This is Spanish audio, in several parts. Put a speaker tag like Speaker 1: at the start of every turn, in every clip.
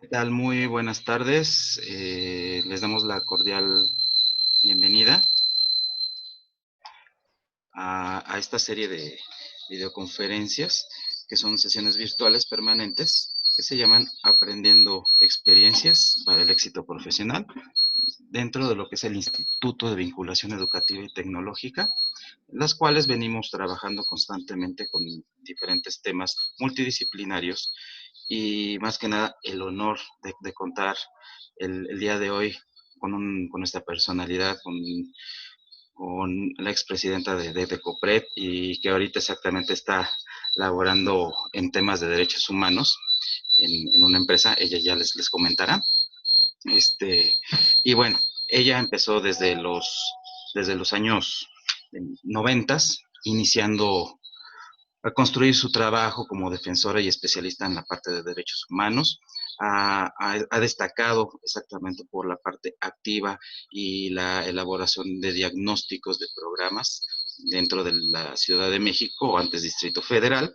Speaker 1: ¿Qué tal? Muy buenas tardes. Les damos la cordial bienvenida a esta serie de videoconferencias que son sesiones virtuales permanentes que se llaman Aprendiendo Experiencias para el Éxito Profesional dentro de lo que es el Instituto de Vinculación Educativa y Tecnológica, las cuales venimos trabajando constantemente con diferentes temas multidisciplinarios y más que nada el honor de contar el día de hoy con esta personalidad, con la expresidenta de COPRED y que ahorita exactamente está laborando en temas de derechos humanos en una empresa, ella ya les comentará. Y bueno, ella empezó desde los años 90, iniciando a construir su trabajo como defensora y especialista en la parte de derechos humanos. Ha destacado exactamente por la parte activa y la elaboración de diagnósticos de programas dentro de la Ciudad de México, o antes Distrito Federal.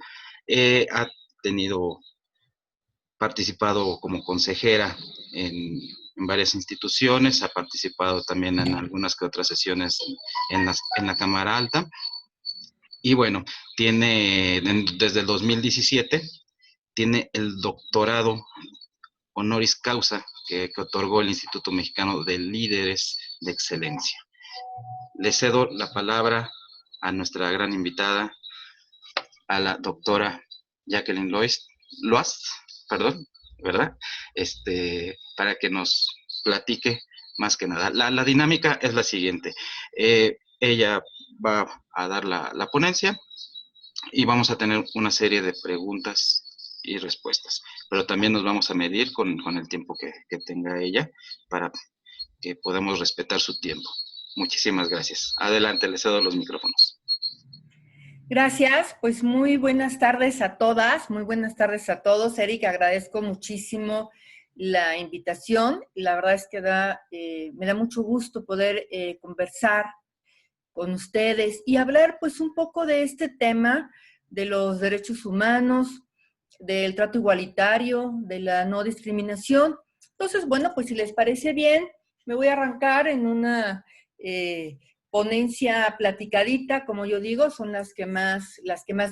Speaker 1: Ha tenido participado como consejera en varias instituciones, ha participado también en algunas que otras sesiones en la Cámara Alta. Y bueno, desde el 2017, tiene el doctorado honoris causa que otorgó el Instituto Mexicano de Líderes de Excelencia. Le cedo la palabra a nuestra gran invitada, a la doctora Jacqueline Loas, perdón, ¿verdad? Para que nos platique más que nada. La dinámica es la siguiente. Ella va a dar la ponencia y vamos a tener una serie de preguntas y respuestas, pero también nos vamos a medir con el tiempo que tenga ella para que podamos respetar su tiempo. Muchísimas gracias. Adelante, le cedo los micrófonos.
Speaker 2: Gracias, pues muy buenas tardes a todas, muy buenas tardes a todos. Eric, agradezco muchísimo la invitación. La verdad es que me da mucho gusto poder conversar con ustedes y hablar pues un poco de este tema de los derechos humanos, del trato igualitario, de la no discriminación. Entonces, bueno, pues si les parece bien, me voy a arrancar en una ponencia platicadita, como yo digo, son las que más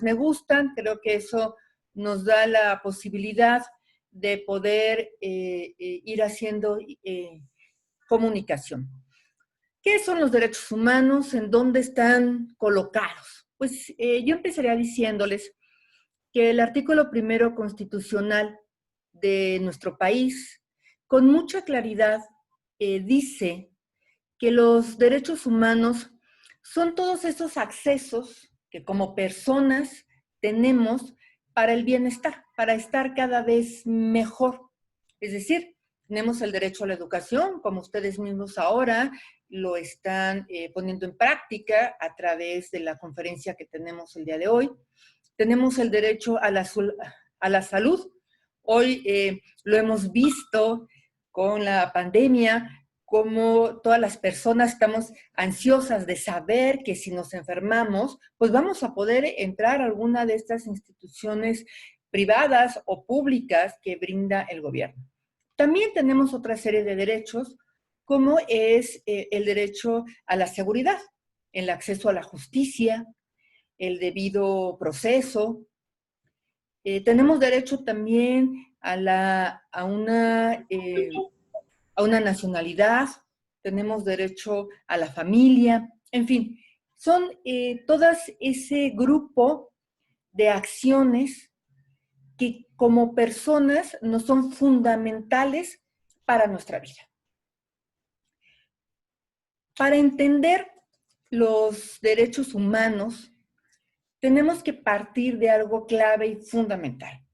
Speaker 2: me gustan. Creo que eso nos da la posibilidad de poder ir haciendo comunicación. ¿Qué son los derechos humanos? ¿En dónde están colocados? Pues yo empezaría diciéndoles que el artículo primero constitucional de nuestro país, con mucha claridad, dice que los derechos humanos son todos esos accesos que como personas tenemos para el bienestar, para estar cada vez mejor. Es decir, tenemos el derecho a la educación, como ustedes mismos ahora lo están poniendo en práctica a través de la conferencia que tenemos el día de hoy. Tenemos el derecho a la salud. Hoy lo hemos visto con la pandemia, como todas las personas estamos ansiosas de saber que si nos enfermamos, pues vamos a poder entrar a alguna de estas instituciones privadas o públicas que brinda el gobierno. También tenemos otra serie de derechos, como es el derecho a la seguridad, el acceso a la justicia, el debido proceso. Tenemos derecho también a una nacionalidad, tenemos derecho a la familia, en fin, son todas ese grupo de acciones que como personas nos son fundamentales para nuestra vida. Para entender los derechos humanos, tenemos que partir de algo clave y fundamental.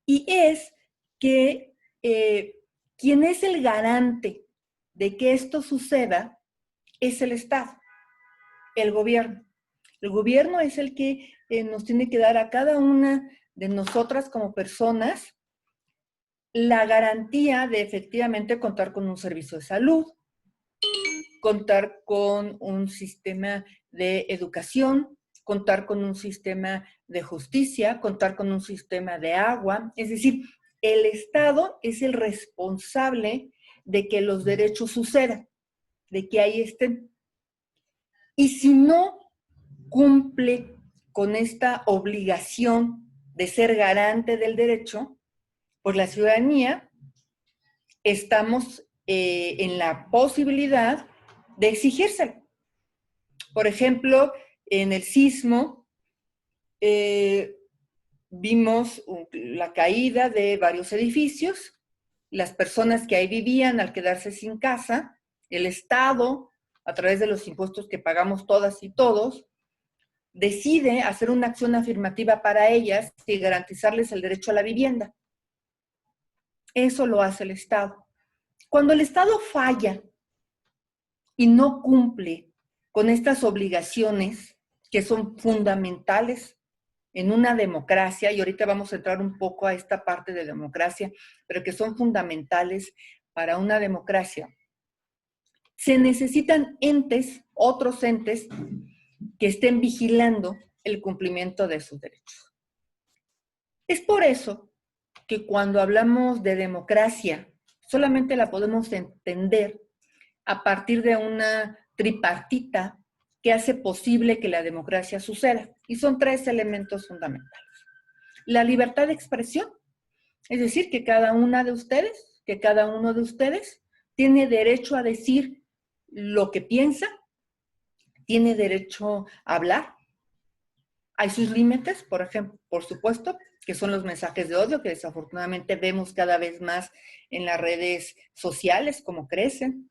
Speaker 2: Y es que quien es el garante de que esto suceda es el Estado, el gobierno. El gobierno es el que nos tiene que dar a cada una de nosotras como personas la garantía de efectivamente contar con un servicio de salud, contar con un sistema de educación, contar con un sistema de justicia, contar con un sistema de agua. Es decir, el Estado es el responsable de que los derechos sucedan, de que ahí estén. Y si no cumple con esta obligación de ser garante del derecho, pues la ciudadanía estamos en la posibilidad de exigírselo. Por ejemplo, en el sismo vimos la caída de varios edificios, las personas que ahí vivían al quedarse sin casa, el Estado, a través de los impuestos que pagamos todas y todos, decide hacer una acción afirmativa para ellas y garantizarles el derecho a la vivienda. Eso lo hace el Estado. Cuando el Estado falla y no cumple con estas obligaciones que son fundamentales en una democracia, y ahorita vamos a entrar un poco a esta parte de democracia, pero que son fundamentales para una democracia, se necesitan entes, otros entes, que estén vigilando el cumplimiento de sus derechos. Es por eso que cuando hablamos de democracia, solamente la podemos entender a partir de una tripartita que hace posible que la democracia suceda. Y son 3 elementos fundamentales. La libertad de expresión, es decir, que cada una de ustedes, que cada uno de ustedes tiene derecho a decir lo que piensa, tiene derecho a hablar. Hay sus límites, por ejemplo, por supuesto, que son los mensajes de odio, que desafortunadamente vemos cada vez más en las redes sociales, como crecen,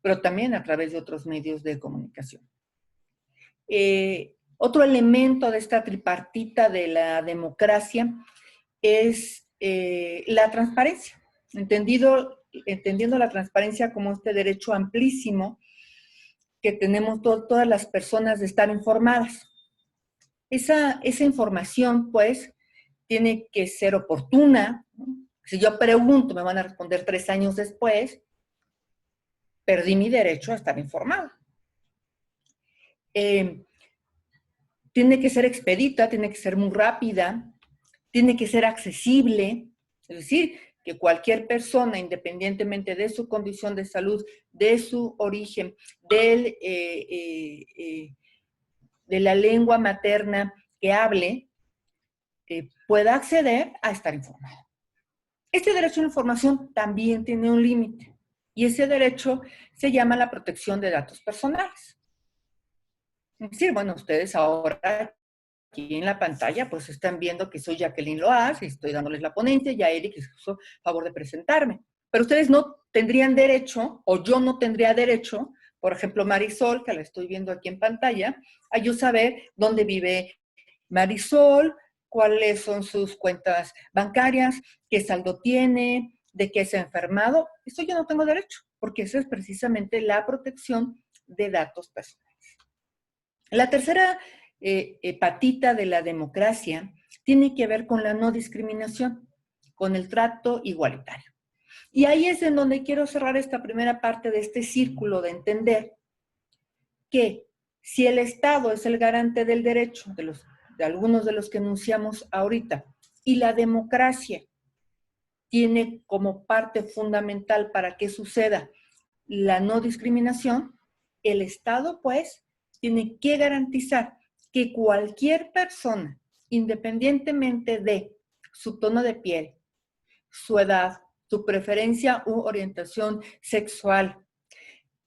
Speaker 2: pero también a través de otros medios de comunicación. Otro elemento de esta tripartita de la democracia es la transparencia, entendiendo la transparencia como este derecho amplísimo que tenemos todas las personas de estar informadas. Esa información, pues, tiene que ser oportuna. Si yo pregunto, me van a responder 3 años después, perdí mi derecho a estar informado. Tiene que ser expedita, tiene que ser muy rápida, tiene que ser accesible, es decir, que cualquier persona, independientemente de su condición de salud, de su origen, de la lengua materna que hable, pueda acceder a estar informado. Este derecho a la información también tiene un límite, y ese derecho se llama la protección de datos personales. Es decir, bueno, ustedes ahora aquí en la pantalla pues están viendo que soy Jacqueline Loaz y estoy dándoles la ponencia, y a Eric les hizo favor de presentarme. Pero ustedes no tendrían derecho, o yo no tendría derecho, por ejemplo, Marisol, que la estoy viendo aquí en pantalla, a yo saber dónde vive Marisol, cuáles son sus cuentas bancarias, qué saldo tiene, de qué se ha enfermado. Eso yo no tengo derecho, porque eso es precisamente la protección de datos personales. La tercera patita de la democracia tiene que ver con la no discriminación, con el trato igualitario. Y ahí es en donde quiero cerrar esta primera parte de este círculo de entender que si el Estado es el garante del derecho de algunos de los que enunciamos ahorita, y la democracia tiene como parte fundamental para que suceda la no discriminación, el Estado, pues, tiene que garantizar que cualquier persona, independientemente de su tono de piel, su edad, su preferencia u orientación sexual,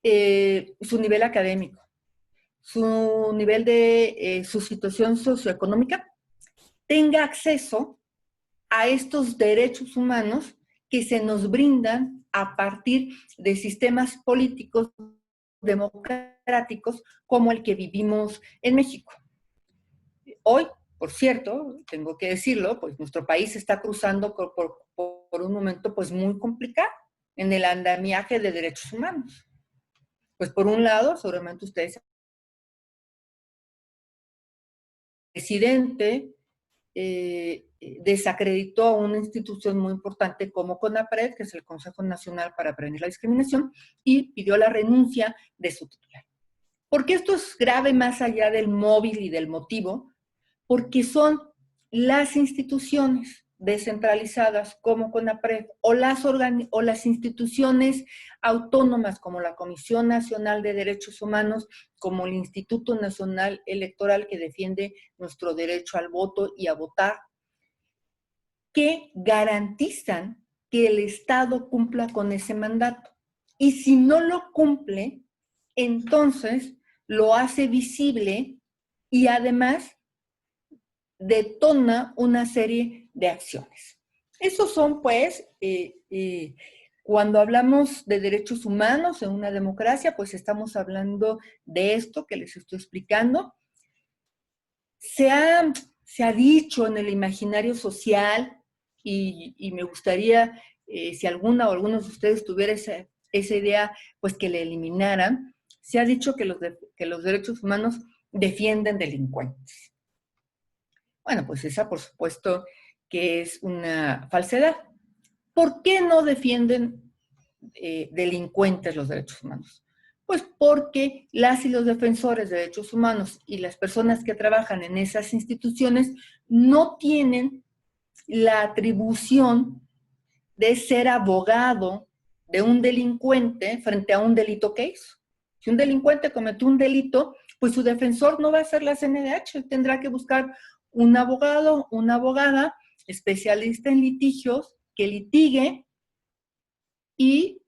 Speaker 2: su nivel académico, su nivel de su situación socioeconómica, tenga acceso a estos derechos humanos que se nos brindan a partir de sistemas políticos democráticos como el que vivimos en México. Hoy, por cierto, tengo que decirlo, pues nuestro país está cruzando por un momento pues muy complicado en el andamiaje de derechos humanos. Pues por un lado, seguramente ustedes, el presidente desacreditó a una institución muy importante como CONAPRED, que es el Consejo Nacional para Prevenir la Discriminación, y pidió la renuncia de su titular. ¿Por qué esto es grave más allá del móvil y del motivo? Porque son las instituciones descentralizadas como CONAPRED o las instituciones autónomas como la Comisión Nacional de Derechos Humanos, como el Instituto Nacional Electoral que defiende nuestro derecho al voto y a votar, que garantizan que el Estado cumpla con ese mandato. Y si no lo cumple, entonces lo hace visible y además detona una serie de acciones. Esos son, pues, cuando hablamos de derechos humanos en una democracia, pues estamos hablando de esto que les estoy explicando. Se ha dicho en el imaginario social, y me gustaría, si alguna o algunos de ustedes tuviera esa idea, pues que la eliminaran. Se ha dicho que los derechos humanos defienden delincuentes. Bueno, pues esa por supuesto que es una falsedad. ¿Por qué no defienden delincuentes los derechos humanos? Pues porque las y los defensores de derechos humanos y las personas que trabajan en esas instituciones no tienen la atribución de ser abogado de un delincuente frente a un delito que hizo. Si un delincuente cometió un delito, pues su defensor no va a ser la CNDH, tendrá que buscar un abogado, una abogada especialista en litigios que litigue y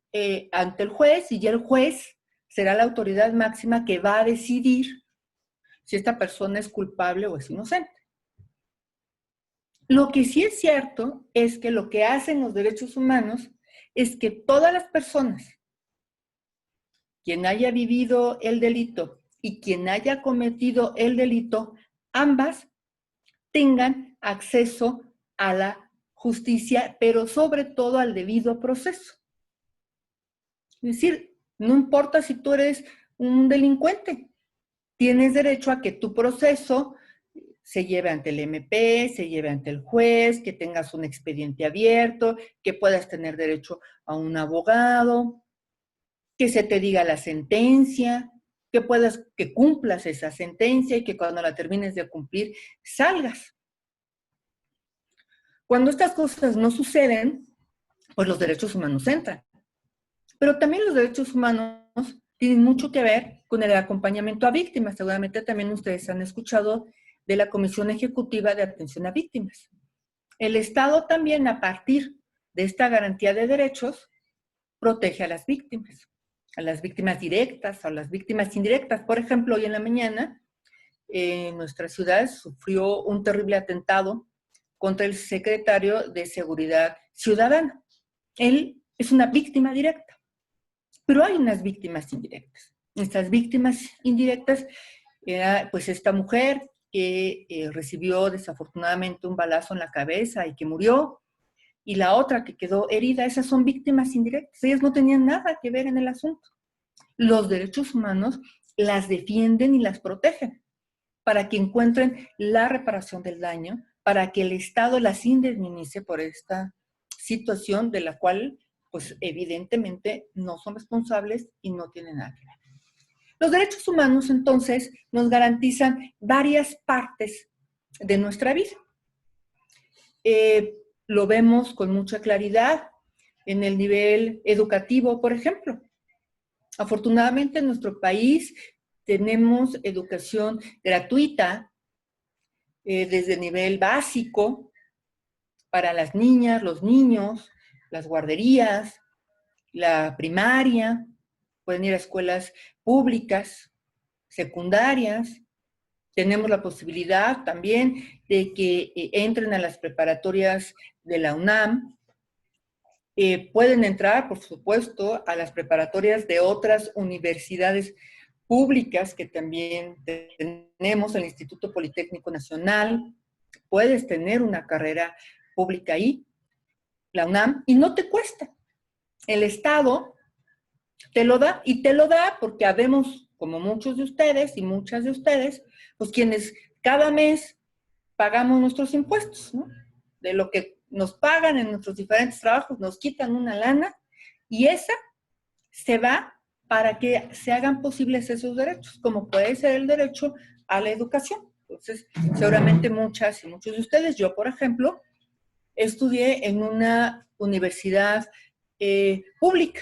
Speaker 2: ante el juez, y ya el juez será la autoridad máxima que va a decidir si esta persona es culpable o es inocente. Lo que sí es cierto es que lo que hacen los derechos humanos es que todas las personas, quien haya vivido el delito y quien haya cometido el delito, ambas tengan acceso a la justicia, pero sobre todo al debido proceso. Es decir, no importa si tú eres un delincuente, tienes derecho a que tu proceso se lleve ante el MP, se lleve ante el juez, que tengas un expediente abierto, que puedas tener derecho a un abogado, que se te diga la sentencia, que cumplas esa sentencia y que cuando la termines de cumplir salgas. Cuando estas cosas no suceden, pues los derechos humanos entran. Pero también los derechos humanos tienen mucho que ver con el acompañamiento a víctimas. Seguramente también ustedes han escuchado de la Comisión Ejecutiva de Atención a Víctimas. El Estado también, a partir de esta garantía de derechos, protege a las víctimas directas, a las víctimas indirectas. Por ejemplo, hoy en la mañana, en nuestra ciudad sufrió un terrible atentado contra el secretario de Seguridad Ciudadana. Él es una víctima directa, pero hay unas víctimas indirectas. Estas víctimas indirectas era pues esta mujer que recibió desafortunadamente un balazo en la cabeza y que murió, y la otra que quedó herida. Esas son víctimas indirectas. Ellas no tenían nada que ver en el asunto. Los derechos humanos las defienden y las protegen para que encuentren la reparación del daño, para que el Estado las indemnice por esta situación de la cual, pues evidentemente, no son responsables y no tienen nada que ver. Los derechos humanos, entonces, nos garantizan varias partes de nuestra vida. Lo vemos con mucha claridad en el nivel educativo, por ejemplo. Afortunadamente, en nuestro país tenemos educación gratuita desde el nivel básico para las niñas, los niños, las guarderías, la primaria, pueden ir a escuelas públicas, secundarias. Tenemos la posibilidad también de que entren a las preparatorias de la UNAM. Pueden entrar, por supuesto, a las preparatorias de otras universidades públicas que también tenemos, el Instituto Politécnico Nacional. Puedes tener una carrera pública ahí, la UNAM, y no te cuesta. El Estado te lo da, y te lo da porque habemos, como muchos de ustedes y muchas de ustedes, pues quienes cada mes pagamos nuestros impuestos, ¿no? De lo que nos pagan en nuestros diferentes trabajos, nos quitan una lana, y esa se va para que se hagan posibles esos derechos, como puede ser el derecho a la educación. Entonces, seguramente muchas y muchos de ustedes, yo por ejemplo, estudié en una universidad pública,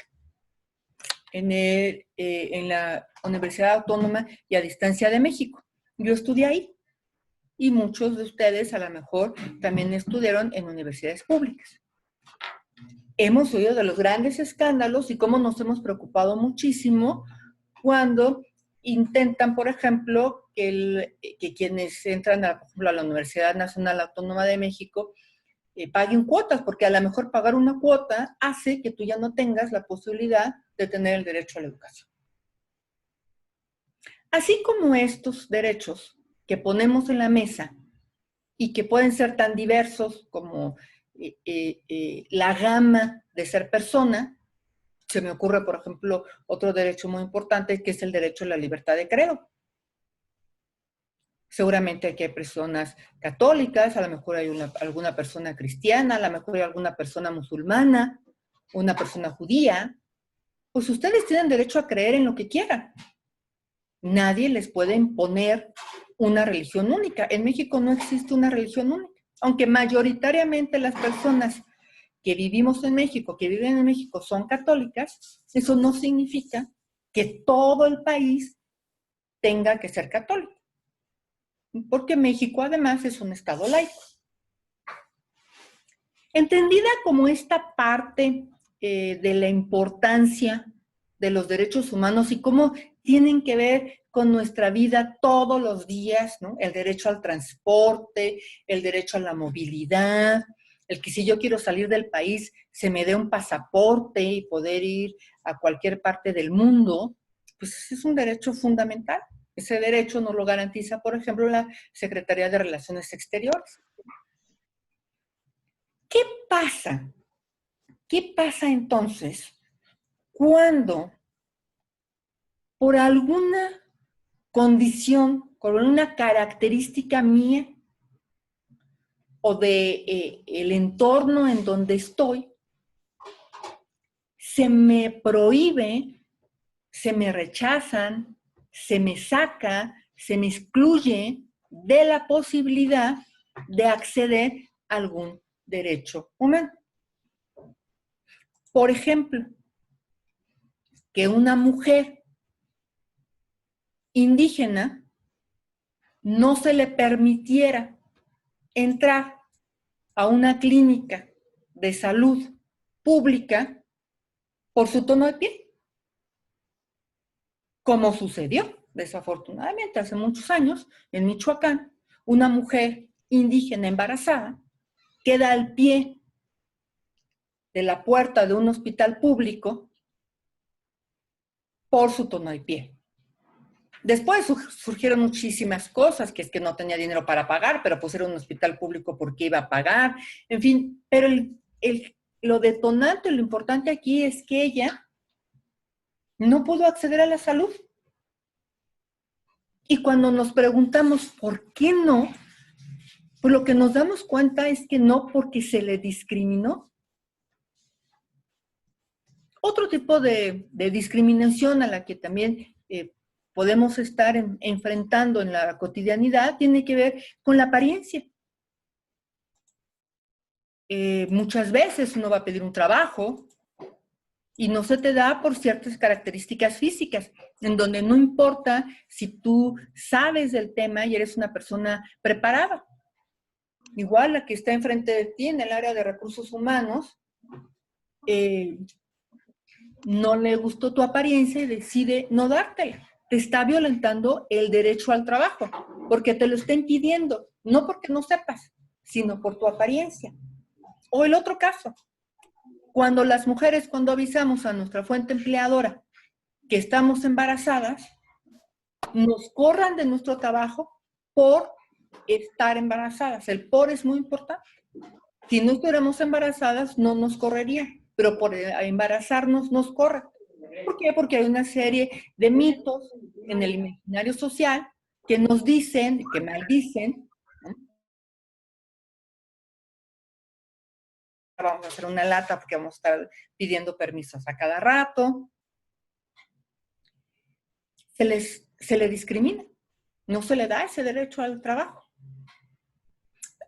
Speaker 2: en la Universidad Autónoma y a Distancia de México. Yo estudié ahí y muchos de ustedes a lo mejor también estudiaron en universidades públicas. Hemos oído de los grandes escándalos y cómo nos hemos preocupado muchísimo cuando intentan, por ejemplo, que quienes entran, por ejemplo, a la Universidad Nacional Autónoma de México paguen cuotas, porque a lo mejor pagar una cuota hace que tú ya no tengas la posibilidad de tener el derecho a la educación. Así como estos derechos que ponemos en la mesa y que pueden ser tan diversos como la gama de ser persona, se me ocurre, por ejemplo, otro derecho muy importante que es el derecho a la libertad de credo. Seguramente aquí hay personas católicas, a lo mejor hay alguna persona cristiana, a lo mejor hay alguna persona musulmana, una persona judía. Pues ustedes tienen derecho a creer en lo que quieran. Nadie les puede imponer una religión única. En México no existe una religión única. Aunque mayoritariamente las personas que vivimos en México, que viven en México, son católicas, eso no significa que todo el país tenga que ser católico. Porque México además es un estado laico. Entendida como esta parte de la importancia de los derechos humanos y cómo tienen que ver con nuestra vida todos los días, ¿no? El derecho al transporte, el derecho a la movilidad, el que si yo quiero salir del país se me dé un pasaporte y poder ir a cualquier parte del mundo, pues es un derecho fundamental. Ese derecho nos lo garantiza, por ejemplo, la Secretaría de Relaciones Exteriores. ¿Qué pasa? ¿Qué pasa entonces cuando por alguna condición, por una característica mía o de el entorno en donde estoy, se me prohíbe, se me rechazan, se me saca, se me excluye de la posibilidad de acceder a algún derecho humano? Por ejemplo, que una mujer indígena no se le permitiera entrar a una clínica de salud pública por su tono de piel, como sucedió desafortunadamente hace muchos años en Michoacán. Una mujer indígena embarazada queda al pie de la puerta de un hospital público por su tono de piel. Después surgieron muchísimas cosas, que es que no tenía dinero para pagar, pero pues era un hospital público porque iba a pagar, en fin, pero lo detonante, lo importante aquí es que ella no pudo acceder a la salud. Y cuando nos preguntamos por qué no, pues lo que nos damos cuenta es que no porque se le discriminó. Otro tipo de discriminación a la que también podemos estar enfrentando en la cotidianidad tiene que ver con la apariencia. Muchas veces uno va a pedir un trabajo y no se te da por ciertas características físicas, en donde no importa si tú sabes del tema y eres una persona preparada. Igual la que está enfrente de ti en el área de recursos humanos, no le gustó tu apariencia y decide no dártela. Te está violentando el derecho al trabajo, porque te lo está impidiendo, no porque no sepas, sino por tu apariencia. O el otro caso, cuando las mujeres, cuando avisamos a nuestra fuente empleadora que estamos embarazadas, nos corran de nuestro trabajo por estar embarazadas. El por es muy importante. Si no estuviéramos embarazadas, no nos correrían, pero por embarazarnos nos corren. ¿Por qué? Porque hay una serie de mitos en el imaginario social que nos dicen, que maldicen, ¿no? Vamos a hacer una lata porque vamos a estar pidiendo permisos a cada rato. Se le discrimina, no se le da ese derecho al trabajo.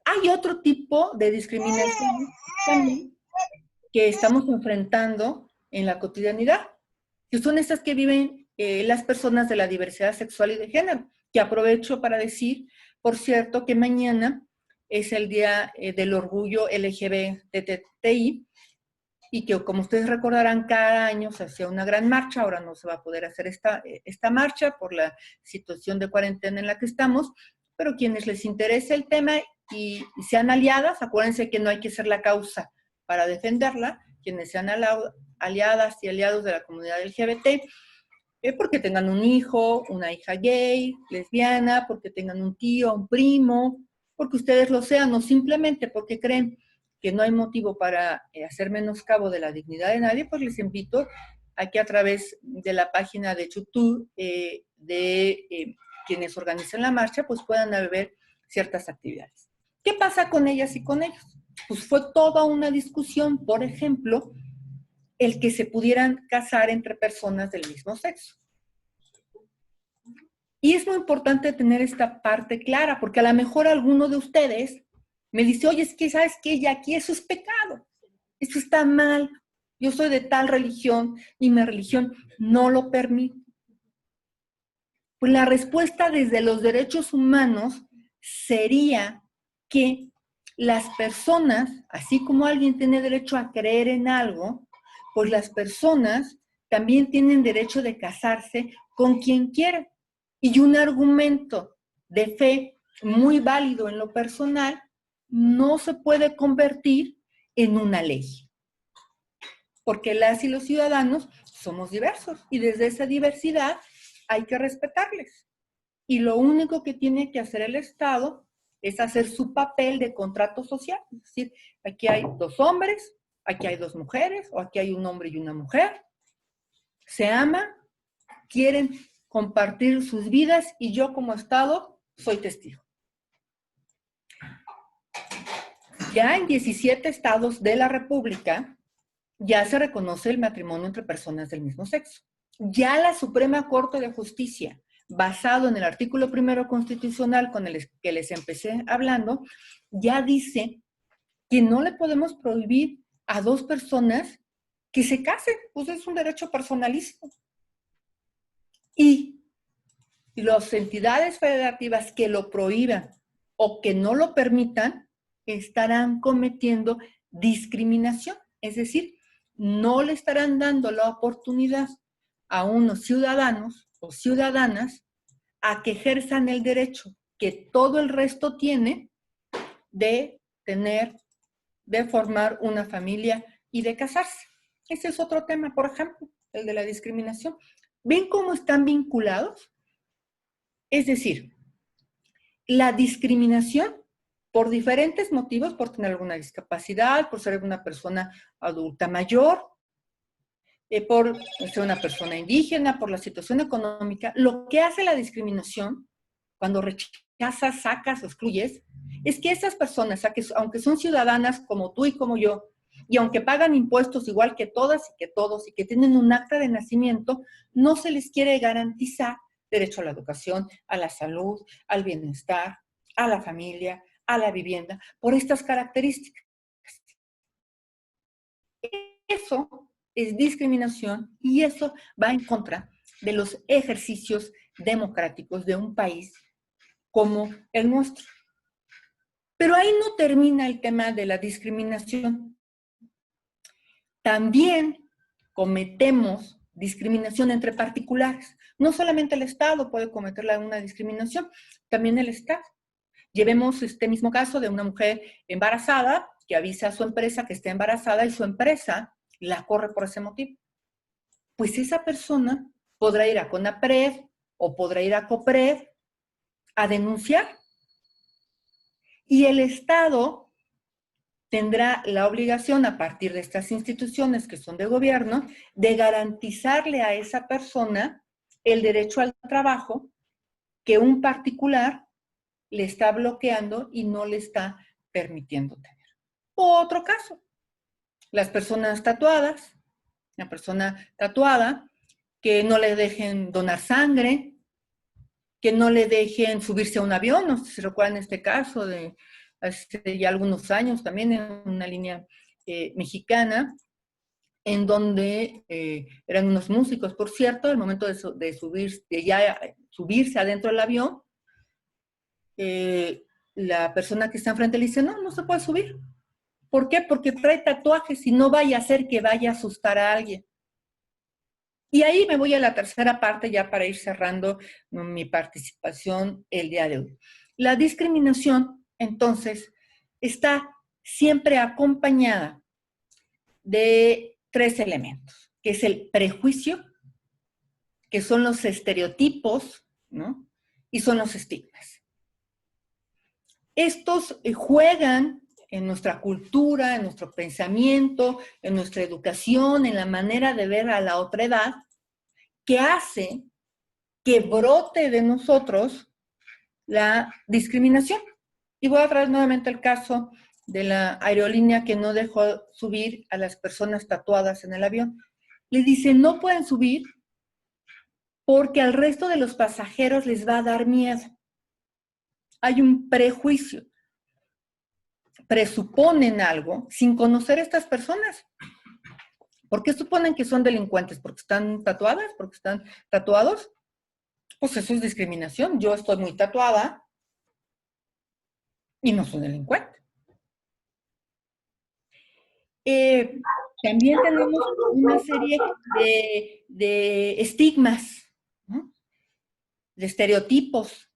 Speaker 2: Hay otro tipo de discriminación también que estamos enfrentando en la cotidianidad, que son estas que viven las personas de la diversidad sexual y de género, que aprovecho para decir, por cierto, que mañana es el Día del Orgullo LGBTI, y que, como ustedes recordarán, cada año se hacía una gran marcha. Ahora no se va a poder hacer esta marcha por la situación de cuarentena en la que estamos, pero quienes les interese el tema y sean aliadas, acuérdense que no hay que ser la causa para defenderla, quienes sean aliadas y aliados de la comunidad LGBT, porque tengan un hijo, una hija gay, lesbiana, porque tengan un tío, un primo, porque ustedes lo sean, o simplemente porque creen que no hay motivo para hacer menoscabo de la dignidad de nadie, pues les invito a que a través de la página de YouTube quienes organizan la marcha, pues puedan ver ciertas actividades. ¿Qué pasa con ellas y con ellos? Pues fue toda una discusión, por ejemplo, el que se pudieran casar entre personas del mismo sexo. Y es muy importante tener esta parte clara, porque a lo mejor alguno de ustedes me dice, oye, es que, ¿sabes qué? Ya aquí eso es pecado, eso está mal, yo soy de tal religión y mi religión no lo permite. Pues la respuesta desde los derechos humanos sería que las personas, así como alguien tiene derecho a creer en algo, pues las personas también tienen derecho de casarse con quien quiera. Y un argumento de fe muy válido en lo personal no se puede convertir en una ley. Porque las y los ciudadanos somos diversos y desde esa diversidad hay que respetarles. Y lo único que tiene que hacer el Estado es hacer su papel de contrato social. Es decir, aquí hay dos hombres, aquí hay dos mujeres, o aquí hay un hombre y una mujer. Se aman, quieren compartir sus vidas y yo como Estado soy testigo. Ya en 17 estados de la República ya se reconoce el matrimonio entre personas del mismo sexo. Ya la Suprema Corte de Justicia, basado en el artículo 1 constitucional con el que les empecé hablando, ya dice que no le podemos prohibir a dos personas que se casen, pues es un derecho personalísimo. Y las entidades federativas que lo prohíban o que no lo permitan, estarán cometiendo discriminación, es decir, no le estarán dando la oportunidad a unos ciudadanos o ciudadanas a que ejerzan el derecho que todo el resto tiene de tener, de formar una familia y de casarse. Ese es otro tema, por ejemplo, el de la discriminación. ¿Ven cómo están vinculados? Es decir, la discriminación por diferentes motivos, por tener alguna discapacidad, por ser una persona adulta mayor, por ser una persona indígena, por la situación económica. Lo que hace la discriminación, cuando rechazas, sacas o excluyes, es que esas personas, aunque son ciudadanas como tú y como yo, y aunque pagan impuestos igual que todas y que todos, y que tienen un acta de nacimiento, no se les quiere garantizar derecho a la educación, a la salud, al bienestar, a la familia, a la vivienda, por estas características. Eso es discriminación y eso va en contra de los ejercicios democráticos de un país como el nuestro. Pero ahí no termina el tema de la discriminación. También cometemos discriminación entre particulares. No solamente el Estado puede cometer una discriminación, también el Estado. Llevemos este mismo caso de una mujer embarazada que avisa a su empresa que está embarazada y su empresa la corre por ese motivo. Pues esa persona podrá ir a CONAPRED o podrá ir a COPRED a denunciar. Y el Estado tendrá la obligación, a partir de estas instituciones que son de gobierno, de garantizarle a esa persona el derecho al trabajo que un particular le está bloqueando y no le está permitiendo tener. Otro caso, las personas tatuadas, una persona tatuada, que no le dejen donar sangre, que no le dejen subirse a un avión, no sé si recuerdan este caso de hace ya algunos años también en una línea mexicana, en donde eran unos músicos, por cierto, al momento de subirse adentro del avión, la persona que está enfrente le dice, no, no se puede subir. ¿Por qué? Porque trae tatuajes y no vaya a ser que vaya a asustar a alguien. Y ahí me voy a la tercera parte ya para ir cerrando mi participación el día de hoy. La discriminación, entonces, está siempre acompañada de tres elementos, que es el prejuicio, que son los estereotipos, ¿no? Y son los estigmas. Estos juegan en nuestra cultura, en nuestro pensamiento, en nuestra educación, en la manera de ver a la otredad, que hace que brote de nosotros la discriminación. Y voy a traer nuevamente el caso de la aerolínea que no dejó subir a las personas tatuadas en el avión. Le dice, no pueden subir porque al resto de los pasajeros les va a dar miedo. Hay un prejuicio. Presuponen algo sin conocer a estas personas. ¿Por qué suponen que son delincuentes? ¿Porque están tatuadas? ¿Porque están tatuados? Pues eso es discriminación. Yo estoy muy tatuada y no soy delincuente. También tenemos una serie de estigmas, ¿no? De estereotipos,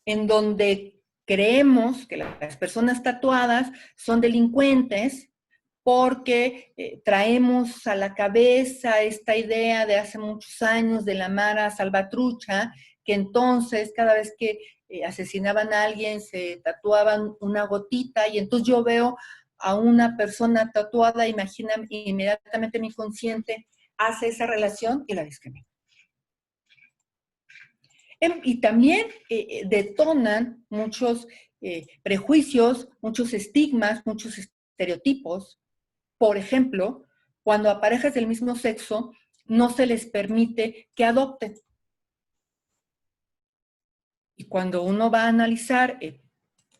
Speaker 2: en donde creemos que las personas tatuadas son delincuentes porque traemos a la cabeza esta idea de hace muchos años de la Mara Salvatrucha, que entonces cada vez que asesinaban a alguien se tatuaban una gotita, y entonces yo veo a una persona tatuada, imagina, inmediatamente mi consciente hace esa relación y la discrimina. Y también detonan muchos prejuicios, muchos estigmas, muchos estereotipos. Por ejemplo, cuando a parejas del mismo sexo no se les permite que adopten. Y cuando uno va a analizar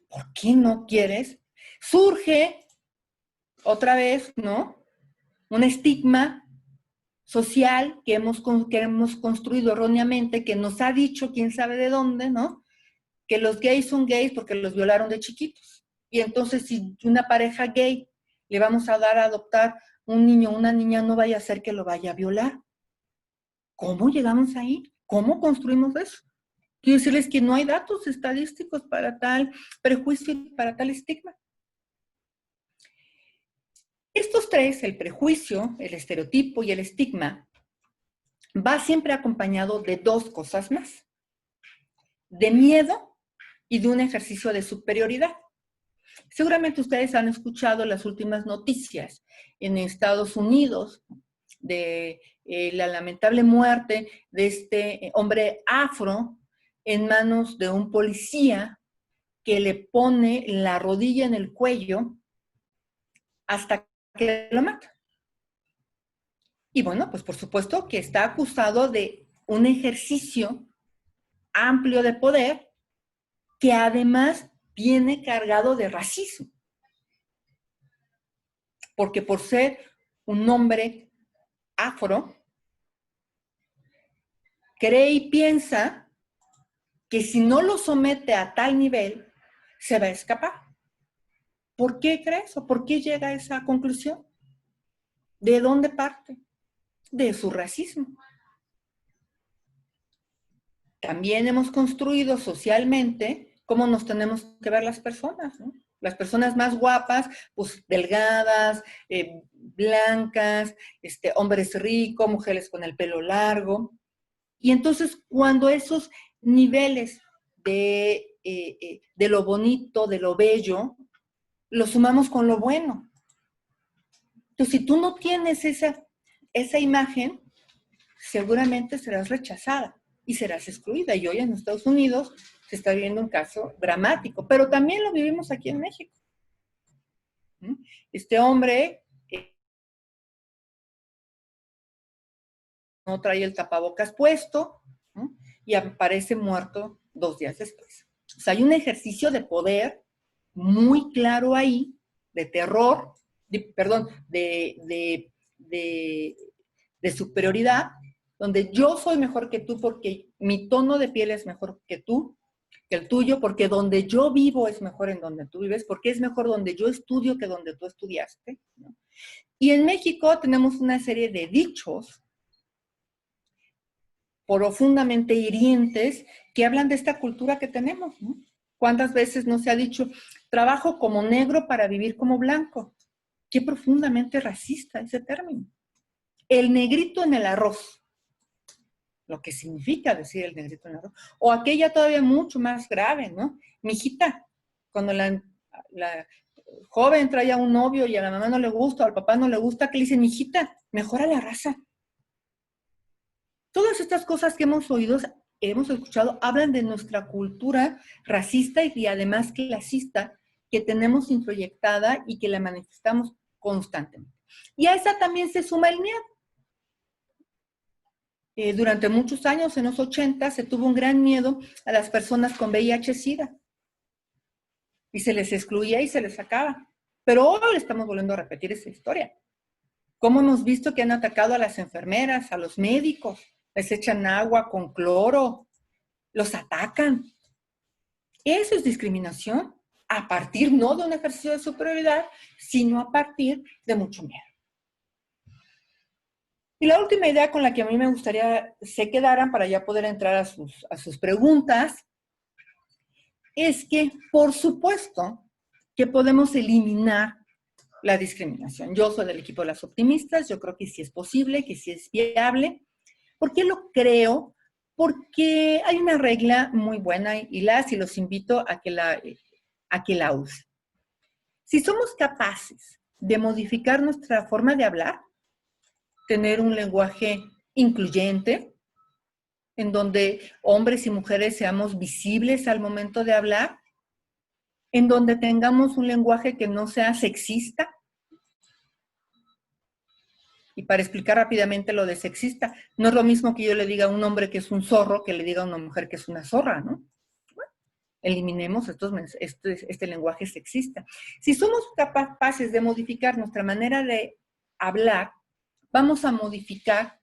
Speaker 2: por qué no quieres, surge otra vez, ¿no? Un estigma social que hemos construido erróneamente, que nos ha dicho quién sabe de dónde, ¿no? Que los gays son gays porque los violaron de chiquitos. Y entonces, si una pareja gay le vamos a dar a adoptar un niño o una niña, no vaya a ser que lo vaya a violar. ¿Cómo llegamos ahí? ¿Cómo construimos eso? Quiero decirles que no hay datos estadísticos para tal prejuicio y para tal estigma. Estos tres, el prejuicio, el estereotipo y el estigma, va siempre acompañado de dos cosas más: de miedo y de un ejercicio de superioridad. Seguramente ustedes han escuchado las últimas noticias en Estados Unidos de la lamentable muerte de este hombre afro en manos de un policía que le pone la rodilla en el cuello hasta que lo mata. Y bueno, pues por supuesto que está acusado de un ejercicio amplio de poder que además viene cargado de racismo. Porque por ser un hombre afro, cree y piensa que si no lo somete a tal nivel, se va a escapar. ¿Por qué crees o por qué llega a esa conclusión? ¿De dónde parte? De su racismo. También hemos construido socialmente cómo nos tenemos que ver las personas, ¿no? Las personas más guapas, pues delgadas, blancas, hombres ricos, mujeres con el pelo largo. Y entonces, cuando esos niveles de lo bonito, de lo bello, lo sumamos con lo bueno. Entonces, si tú no tienes esa imagen, seguramente serás rechazada y serás excluida. Y hoy en Estados Unidos se está viviendo un caso dramático, pero también lo vivimos aquí en México. Este hombre no trae el tapabocas puesto, ¿no? Y aparece muerto 2 días después. O sea, hay un ejercicio de poder muy claro ahí, de terror, perdón, de superioridad, donde yo soy mejor que tú porque mi tono de piel es mejor que tú, que el tuyo, porque donde yo vivo es mejor en donde tú vives, porque es mejor donde yo estudio que donde tú estudiaste, ¿no? Y en México tenemos una serie de dichos profundamente hirientes que hablan de esta cultura que tenemos, ¿no? ¿Cuántas veces no se ha dicho, trabajo como negro para vivir como blanco? Qué profundamente racista ese término. El negrito en el arroz, lo que significa decir el negrito en el arroz. O aquella todavía mucho más grave, ¿no? Mijita, cuando la joven trae a un novio y a la mamá no le gusta, o al papá no le gusta, que le dicen, mijita, mejora la raza. Todas estas cosas que hemos oído, hemos escuchado, hablan de nuestra cultura racista y además clasista que tenemos introyectada y que la manifestamos constantemente. Y a esa también se suma el miedo. Durante muchos años, en los 80, se tuvo un gran miedo a las personas con VIH-Sida. Y se les excluía y se les sacaba. Pero hoy estamos volviendo a repetir esa historia. ¿Cómo hemos visto que han atacado a las enfermeras, a los médicos? Les echan agua con cloro, los atacan. Eso es discriminación, a partir no de un ejercicio de superioridad, sino a partir de mucho miedo. Y la última idea con la que a mí me gustaría se quedaran para ya poder entrar a sus preguntas es que, por supuesto, que podemos eliminar la discriminación. Yo soy del equipo de las optimistas, yo creo que sí es posible, que sí es viable. ¿Por qué lo creo? Porque hay una regla muy buena y los invito a que la usen. Si somos capaces de modificar nuestra forma de hablar, tener un lenguaje incluyente, en donde hombres y mujeres seamos visibles al momento de hablar, en donde tengamos un lenguaje que no sea sexista. Y para explicar rápidamente lo de sexista, no es lo mismo que yo le diga a un hombre que es un zorro que le diga a una mujer que es una zorra, ¿no? Bueno, eliminemos este lenguaje sexista. Si somos capaces de modificar nuestra manera de hablar, vamos a modificar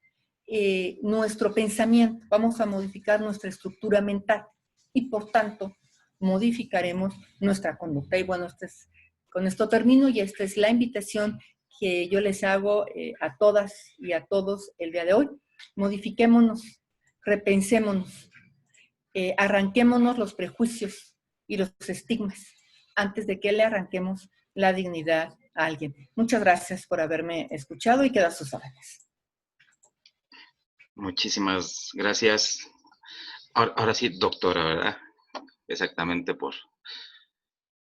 Speaker 2: nuestro pensamiento, vamos a modificar nuestra estructura mental y por tanto modificaremos nuestra conducta. Y bueno, con esto termino y esta es la invitación que yo les hago a todas y a todos el día de hoy. Modifiquémonos, repensémonos, arranquémonos los prejuicios y los estigmas antes de que le arranquemos la dignidad a alguien. Muchas gracias por haberme escuchado y quedo a sus órdenes.
Speaker 1: Muchísimas gracias. Ahora sí, doctora, ¿verdad? Exactamente por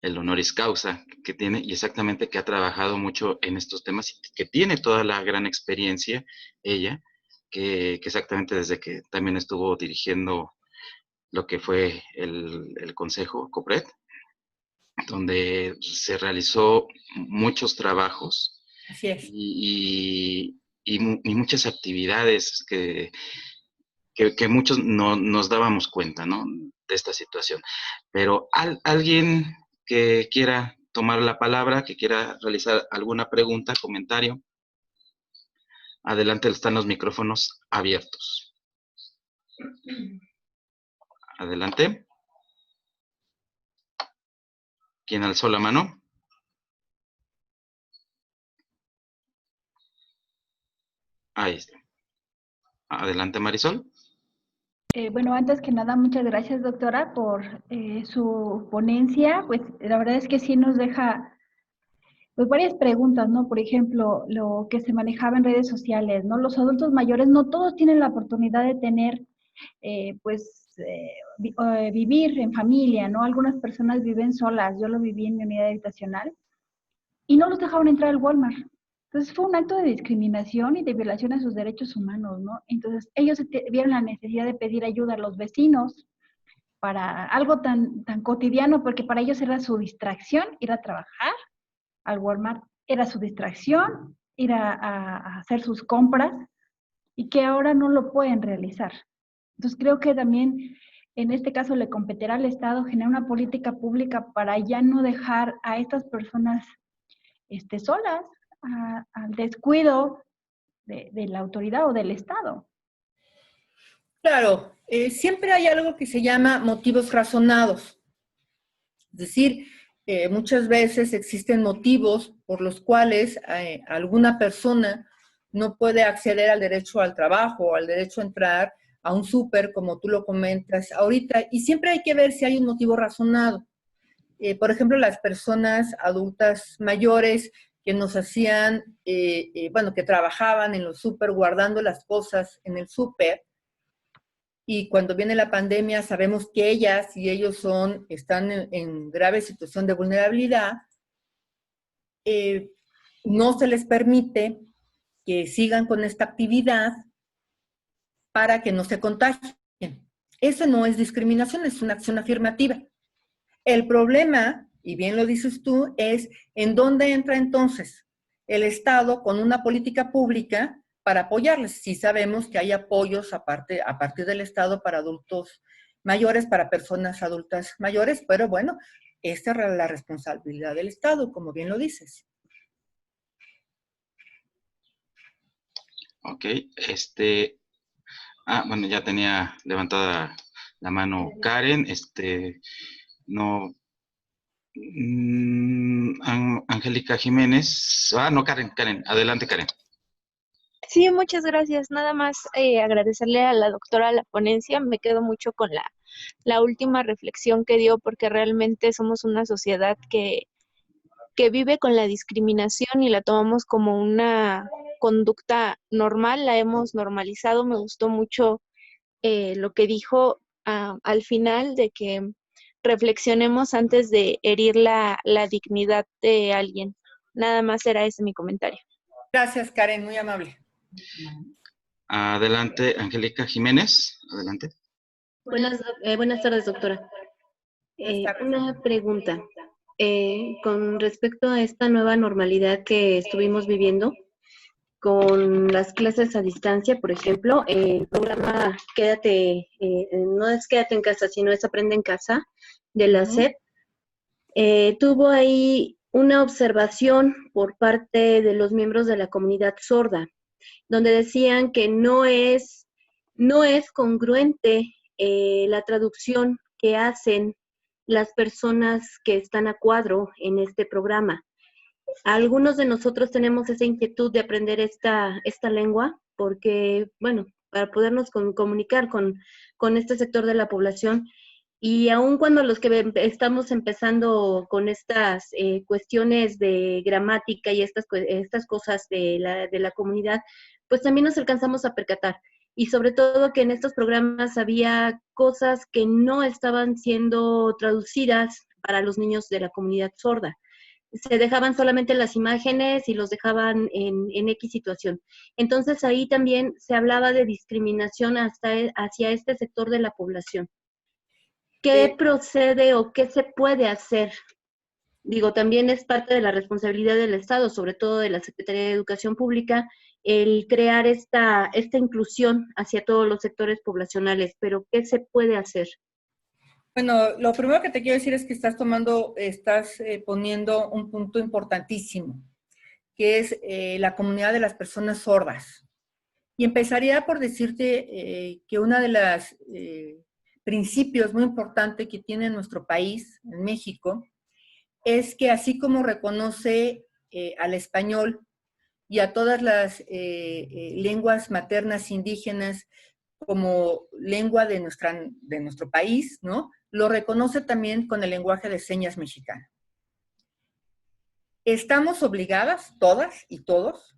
Speaker 1: el honoris causa que tiene y exactamente que ha trabajado mucho en estos temas y que tiene toda la gran experiencia ella, que exactamente desde que también estuvo dirigiendo lo que fue el Consejo COPRED, donde se realizó muchos trabajos.
Speaker 2: Así es.
Speaker 1: Y muchas actividades que muchos no nos dábamos cuenta, ¿no? De esta situación. Pero alguien que quiera tomar la palabra, que quiera realizar alguna pregunta, comentario, adelante, están los micrófonos abiertos. Adelante. ¿Quién alzó la mano? Ahí está. Adelante, Marisol.
Speaker 3: Bueno, antes que nada, muchas gracias, doctora, por su ponencia. Pues la verdad es que sí nos deja pues, varias preguntas, ¿no? Por ejemplo, lo que se manejaba en redes sociales, ¿no? Los adultos mayores no todos tienen la oportunidad de tener, vivir en familia, ¿no? Algunas personas viven solas. Yo lo viví en mi unidad habitacional y no los dejaban entrar al Walmart. Entonces fue un acto de discriminación y de violación a sus derechos humanos, ¿no? Entonces ellos vieron la necesidad de pedir ayuda a los vecinos para algo tan cotidiano, porque para ellos era su distracción ir a trabajar al Walmart, era su distracción ir a hacer sus compras y que ahora no lo pueden realizar. Entonces creo que también en este caso le competirá al Estado generar una política pública para ya no dejar a estas personas solas, al descuido de la autoridad o del Estado.
Speaker 2: Claro, siempre hay algo que se llama motivos razonados. Es decir, muchas veces existen motivos por los cuales alguna persona no puede acceder al derecho al trabajo o al derecho a entrar a un súper, como tú lo comentas ahorita, y siempre hay que ver si hay un motivo razonado. Por ejemplo, las personas adultas mayores que nos hacían, que trabajaban en los súper guardando las cosas en el súper, y cuando viene la pandemia sabemos que ellas y ellos están en grave situación de vulnerabilidad, no se les permite que sigan con esta actividad para que no se contagien. Eso no es discriminación, es una acción afirmativa. El problema, y bien lo dices tú, es en dónde entra entonces el Estado con una política pública para apoyarles. Sí sabemos que hay apoyos a partir del Estado para adultos mayores, para personas adultas mayores, pero bueno, esta es la responsabilidad del Estado, como bien lo dices.
Speaker 1: Ok, bueno, ya tenía levantada la mano Karen, no, Angélica Jiménez, no, Karen, adelante Karen.
Speaker 4: Sí, muchas gracias. Nada más agradecerle a la doctora la ponencia. Me quedo mucho con la última reflexión que dio, porque realmente somos una sociedad que vive con la discriminación y la tomamos como una conducta normal, la hemos normalizado. Me gustó mucho lo que dijo al final, de que reflexionemos antes de herir la dignidad de alguien. Nada más era ese mi comentario.
Speaker 2: Gracias, Karen, muy amable.
Speaker 1: Adelante, Angélica Jiménez, adelante.
Speaker 5: Buenas tardes, doctora. Una pregunta. Con respecto a esta nueva normalidad que estuvimos viviendo, con las clases a distancia, por ejemplo, el programa Quédate, no es Quédate en casa, sino es Aprende en casa, de la SEP, tuvo ahí una observación por parte de los miembros de la comunidad sorda, donde decían que no es congruente la traducción que hacen las personas que están a cuadro en este programa. Algunos de nosotros tenemos esa inquietud de aprender esta lengua porque, bueno, para podernos comunicar con este sector de la población, y aun cuando los que estamos empezando con estas cuestiones de gramática y estas cosas de la comunidad, pues también nos alcanzamos a percatar. Y sobre todo que en estos programas había cosas que no estaban siendo traducidas para los niños de la comunidad sorda. Se dejaban solamente las imágenes y los dejaban en X situación. Entonces ahí también se hablaba de discriminación hacia este sector de la población. ¿Qué procede o qué se puede hacer? Digo, también es parte de la responsabilidad del Estado, sobre todo de la Secretaría de Educación Pública, el crear esta inclusión hacia todos los sectores poblacionales, pero ¿qué se puede hacer?
Speaker 2: Bueno, lo primero que te quiero decir es que estás poniendo un punto importantísimo, que es la comunidad de las personas sordas. Y empezaría por decirte que uno de los principios muy importantes que tiene nuestro país, en México, es que así como reconoce al español y a todas las lenguas maternas indígenas como lengua de nuestro país, ¿no? Lo reconoce también con el lenguaje de señas mexicano. Estamos obligadas, todas y todos,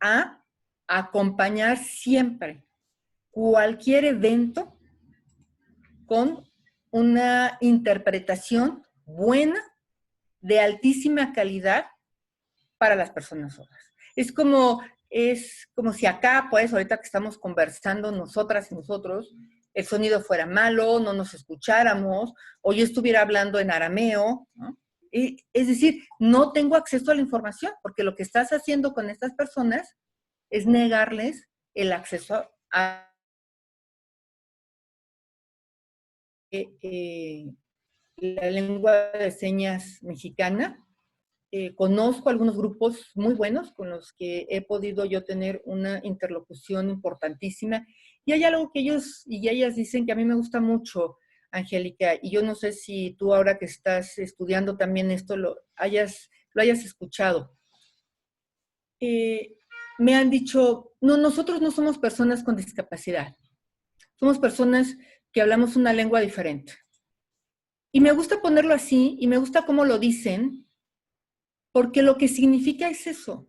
Speaker 2: a acompañar siempre cualquier evento con una interpretación buena, de altísima calidad para las personas sordas. Es como si acá, pues, ahorita que estamos conversando nosotras y nosotros, el sonido fuera malo, no nos escucháramos, o yo estuviera hablando en arameo, ¿no? Es decir, no tengo acceso a la información, porque lo que estás haciendo con estas personas es negarles el acceso a la lengua de señas mexicana. Conozco algunos grupos muy buenos con los que he podido yo tener una interlocución importantísima. Y hay algo que ellos y ellas dicen que a mí me gusta mucho, Angélica, y yo no sé si tú ahora que estás estudiando también esto lo hayas escuchado. Me han dicho, no, nosotros no somos personas con discapacidad, somos personas que hablamos una lengua diferente. Y me gusta ponerlo así, y me gusta cómo lo dicen, porque lo que significa es eso.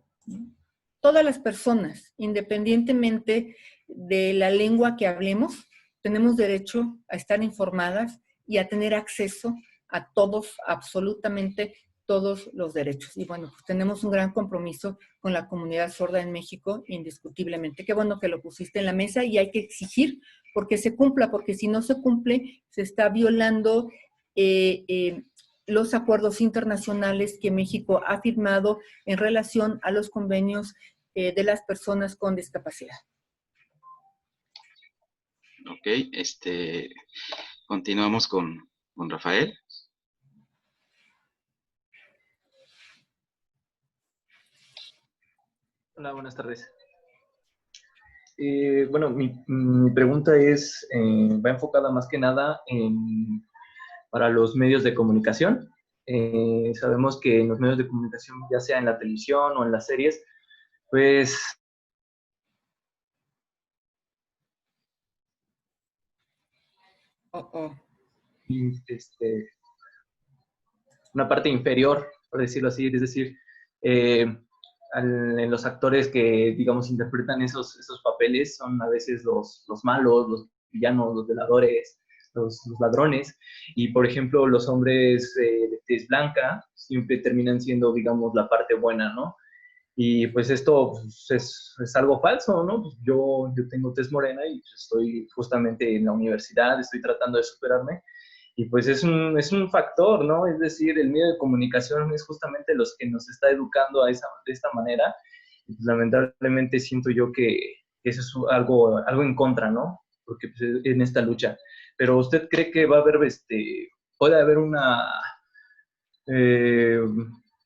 Speaker 2: Todas las personas, independientemente de la lengua que hablemos, tenemos derecho a estar informadas y a tener acceso a todos, absolutamente todos los derechos. Y bueno, pues tenemos un gran compromiso con la comunidad sorda en México, indiscutiblemente. Qué bueno que lo pusiste en la mesa y hay que exigir porque se cumpla, porque si no se cumple, se está violando los acuerdos internacionales que México ha firmado en relación a los convenios de las personas con discapacidad.
Speaker 1: Ok, continuamos con Rafael.
Speaker 6: Hola, buenas tardes. Bueno, mi pregunta es, va enfocada más que nada para los medios de comunicación. Sabemos que en los medios de comunicación, ya sea en la televisión o en las series, pues una parte inferior, por decirlo así, es decir, en los actores que, digamos, interpretan esos papeles son a veces los malos, los villanos, los veladores, los ladrones, y por ejemplo los hombres de tez blanca siempre terminan siendo, digamos, la parte buena, ¿no? Y pues esto pues, es algo falso, ¿no? Pues yo tengo tez morena y estoy justamente en la universidad, estoy tratando de superarme, y pues es un factor, ¿no? Es decir, el medio de comunicación es justamente los que nos está educando de esta manera, y pues lamentablemente siento yo que eso es algo en contra, ¿no? Porque pues, en esta lucha. Pero ¿usted cree que va a haber, puede haber una,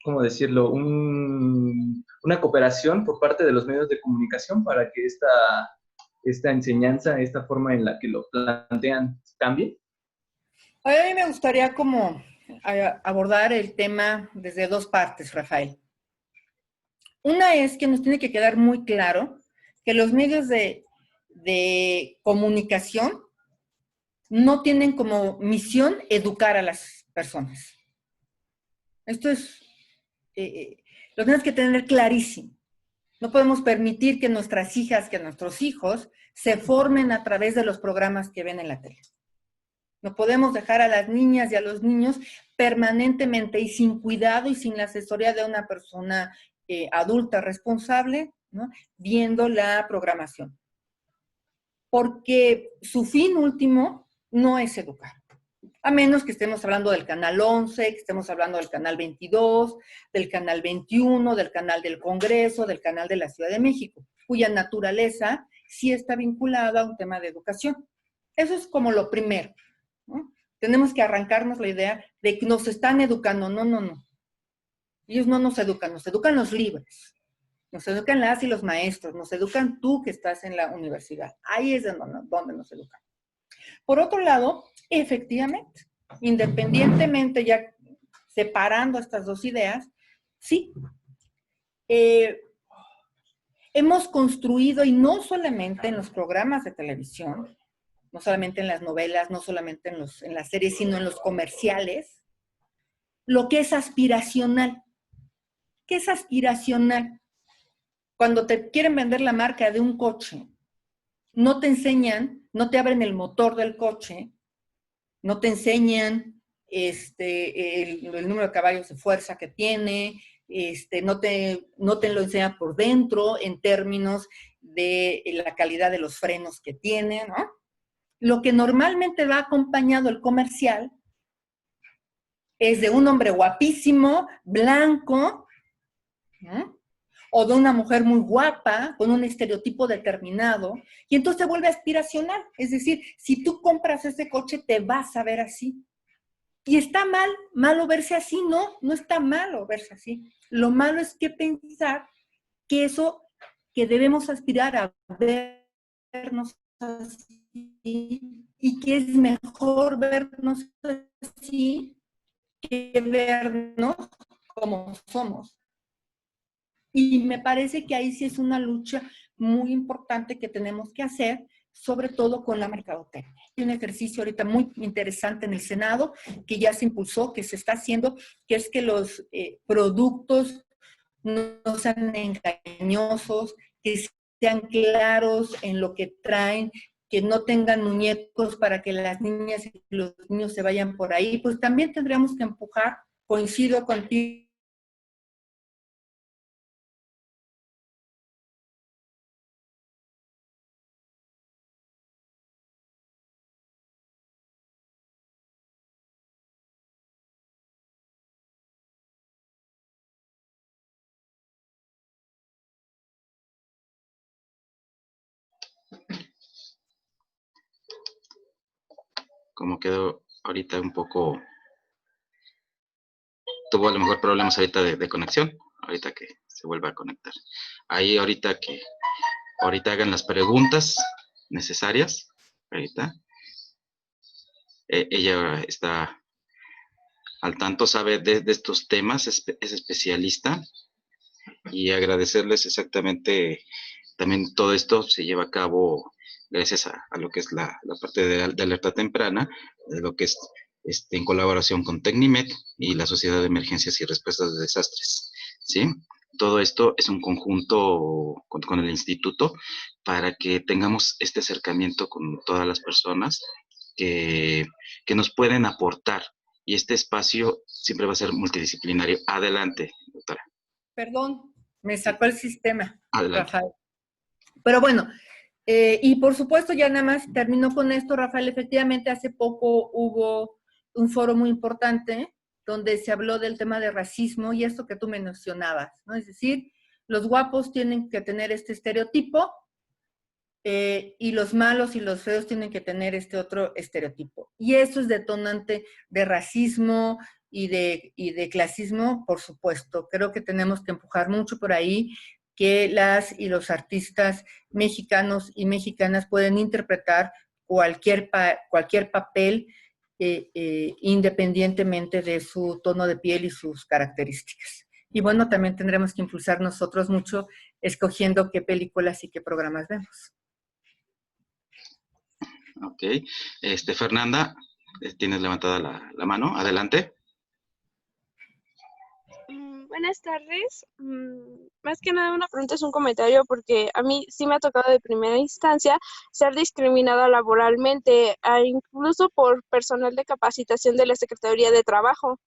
Speaker 6: ¿cómo decirlo? Una cooperación por parte de los medios de comunicación para que esta enseñanza, esta forma en la que lo plantean, cambie?
Speaker 2: A mí me gustaría como abordar el tema desde dos partes, Rafael. Una es que nos tiene que quedar muy claro que los medios de comunicación no tienen como misión educar a las personas. Esto es, lo tenemos que tener clarísimo. No podemos permitir que nuestras hijas, que nuestros hijos se formen a través de los programas que ven en la tele. No podemos dejar a las niñas y a los niños permanentemente y sin cuidado y sin la asesoría de una persona adulta responsable, ¿no? Viendo la programación. Porque su fin último no es educar. A menos que estemos hablando del canal 11, que estemos hablando del canal 22, del canal 21, del canal del Congreso, del canal de la Ciudad de México, cuya naturaleza sí está vinculada a un tema de educación. Eso es como lo primero, ¿no? Tenemos que arrancarnos la idea de que nos están educando. No, no, no. Ellos no nos educan los libres. Nos educan las y los maestros, nos educan tú que estás en la universidad. Ahí es donde nos educan. Por otro lado, efectivamente, independientemente, ya separando estas dos ideas, sí, hemos construido, y no solamente en los programas de televisión, no solamente en las novelas, no solamente en las series, sino en los comerciales, lo que es aspiracional. ¿Qué es aspiracional? Cuando te quieren vender la marca de un coche, no te enseñan, no te abren el motor del coche, no te enseñan el número de caballos de fuerza que tiene, no te lo enseñan por dentro en términos de la calidad de los frenos que tiene, ¿no? Lo que normalmente va acompañado el comercial es de un hombre guapísimo, blanco, ¿no? o de una mujer muy guapa, con un estereotipo determinado, y entonces se vuelve aspiracional. Es decir, si tú compras ese coche, te vas a ver así. Y está malo verse así, no está malo verse así. Lo malo es que pensar que eso, que debemos aspirar a vernos así, y que es mejor vernos así que vernos como somos. Y me parece que ahí sí es una lucha muy importante que tenemos que hacer, sobre todo con la mercadotecnia. Hay un ejercicio ahorita muy interesante en el Senado que ya se impulsó, que se está haciendo, que es que los productos no sean engañosos, que sean claros en lo que traen, que no tengan muñecos para que las niñas y los niños se vayan por ahí. Pues también tendríamos que empujar, coincido contigo,
Speaker 1: Como quedó ahorita un poco, tuvo a lo mejor problemas ahorita de conexión, ahorita que se vuelva a conectar. Ahí ahorita hagan las preguntas necesarias, ahorita. Ella está al tanto, sabe de estos temas, es especialista, y agradecerles exactamente, también todo esto se lleva a cabo gracias a lo que es la parte de alerta temprana, de lo que es en colaboración con Tecnimet y la Sociedad de Emergencias y Respuestas de Desastres, ¿sí? Todo esto es un conjunto con el instituto para que tengamos este acercamiento con todas las personas que nos pueden aportar, y este espacio siempre va a ser multidisciplinario. Adelante, doctora.
Speaker 2: perdón, me sacó el sistema,
Speaker 1: Adelante.
Speaker 2: Rafael. Pero bueno, y por supuesto, ya nada más terminó con esto, Rafael. Efectivamente, hace poco hubo un foro muy importante donde se habló del tema de racismo y esto que tú mencionabas, ¿no? Es decir, los guapos tienen que tener este estereotipo y los malos y los feos tienen que tener este otro estereotipo. Y eso es detonante de racismo y de clasismo, por supuesto. Creo que tenemos que empujar mucho por ahí, que las y los artistas mexicanos y mexicanas pueden interpretar cualquier papel independientemente de su tono de piel y sus características. Y bueno, también tendremos que impulsar nosotros mucho escogiendo qué películas y qué programas vemos.
Speaker 1: Ok. Fernanda, tienes levantada la mano. Adelante.
Speaker 4: Buenas tardes. Más que nada una pregunta, es un comentario, porque a mí sí me ha tocado de primera instancia ser discriminada laboralmente, incluso por personal de capacitación de la Secretaría de Trabajo,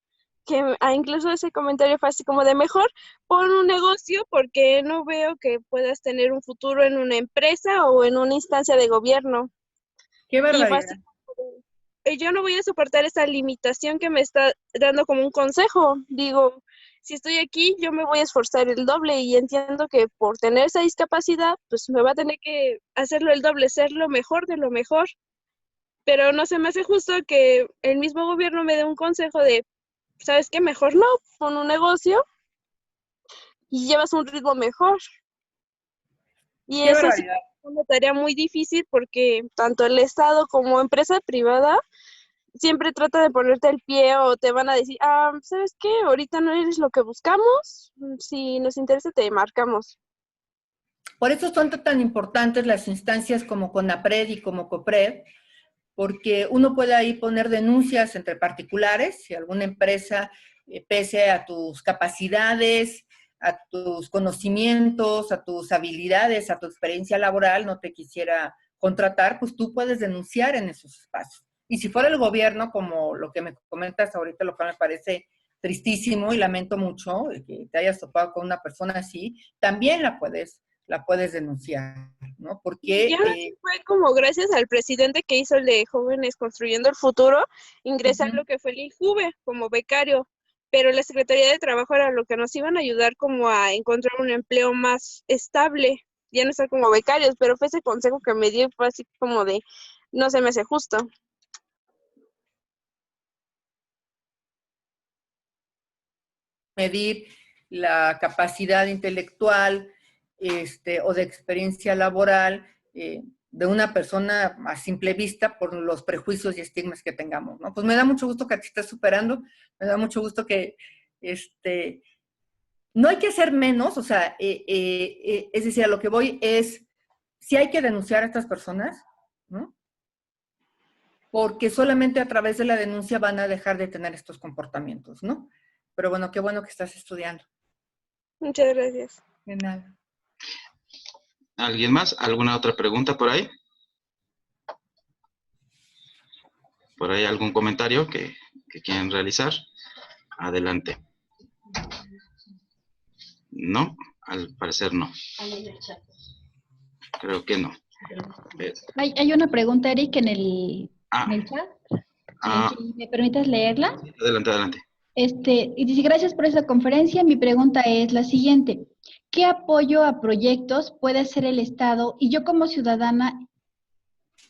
Speaker 4: que incluso ese comentario fue así como de mejor pon un negocio porque no veo que puedas tener un futuro en una empresa o en una instancia de gobierno.
Speaker 2: ¡Qué barbaridad!
Speaker 4: Y así, yo no voy a soportar esa limitación que me está dando como un consejo. Digo, si estoy aquí, yo me voy a esforzar el doble, y entiendo que por tener esa discapacidad, pues me va a tener que hacerlo el doble, ser lo mejor de lo mejor. Pero no se me hace justo que el mismo gobierno me dé un consejo de, ¿sabes qué? Mejor no, pon un negocio y llevas un ritmo mejor. Y
Speaker 2: ¡Qué
Speaker 4: eso sí
Speaker 2: barbaridad!
Speaker 4: es una tarea muy difícil, porque tanto el Estado como empresa privada siempre trata de ponerte el pie, o te van a decir, ¿sabes qué? Ahorita no eres lo que buscamos, si nos interesa te marcamos.
Speaker 2: Por eso son tan importantes las instancias como CONAPRED y como COPRED, porque uno puede ahí poner denuncias entre particulares, si alguna empresa, pese a tus capacidades, a tus conocimientos, a tus habilidades, a tu experiencia laboral, no te quisiera contratar, pues tú puedes denunciar en esos espacios. Y si fuera el gobierno, como lo que me comentas ahorita, lo que me parece tristísimo y lamento mucho que te hayas topado con una persona así, también la puedes denunciar, ¿no? Porque...
Speaker 4: Y ahora sí fue como gracias al presidente que hizo el de Jóvenes Construyendo el Futuro, ingresé a lo que fue el INJUVE como becario,
Speaker 7: pero la Secretaría de Trabajo era lo que nos iban a ayudar como a encontrar un empleo más estable, ya no estar como becarios, pero fue ese consejo que me dio y fue así como de, no se me hace justo.
Speaker 2: Medir la capacidad intelectual o de experiencia laboral de una persona a simple vista por los prejuicios y estigmas que tengamos, ¿no? Pues me da mucho gusto que te estés superando, me da mucho gusto que no hay que hacer menos, o sea, es decir, a lo que voy es, sí hay que denunciar a estas personas, ¿no? Porque solamente a través de la denuncia van a dejar de tener estos comportamientos, ¿no? Pero bueno, qué bueno que estás estudiando.
Speaker 7: Muchas gracias.
Speaker 2: De nada.
Speaker 1: ¿Alguien más? ¿Alguna otra pregunta por ahí? ¿Por ahí algún comentario que quieran realizar? Adelante. No, al parecer no. Creo que no.
Speaker 3: Hay una pregunta, Eric, en el chat. ¿Me permites leerla?
Speaker 1: Adelante, adelante.
Speaker 3: Y dice, gracias por esa conferencia. Mi pregunta es la siguiente. ¿Qué apoyo a proyectos puede hacer el Estado y yo como ciudadana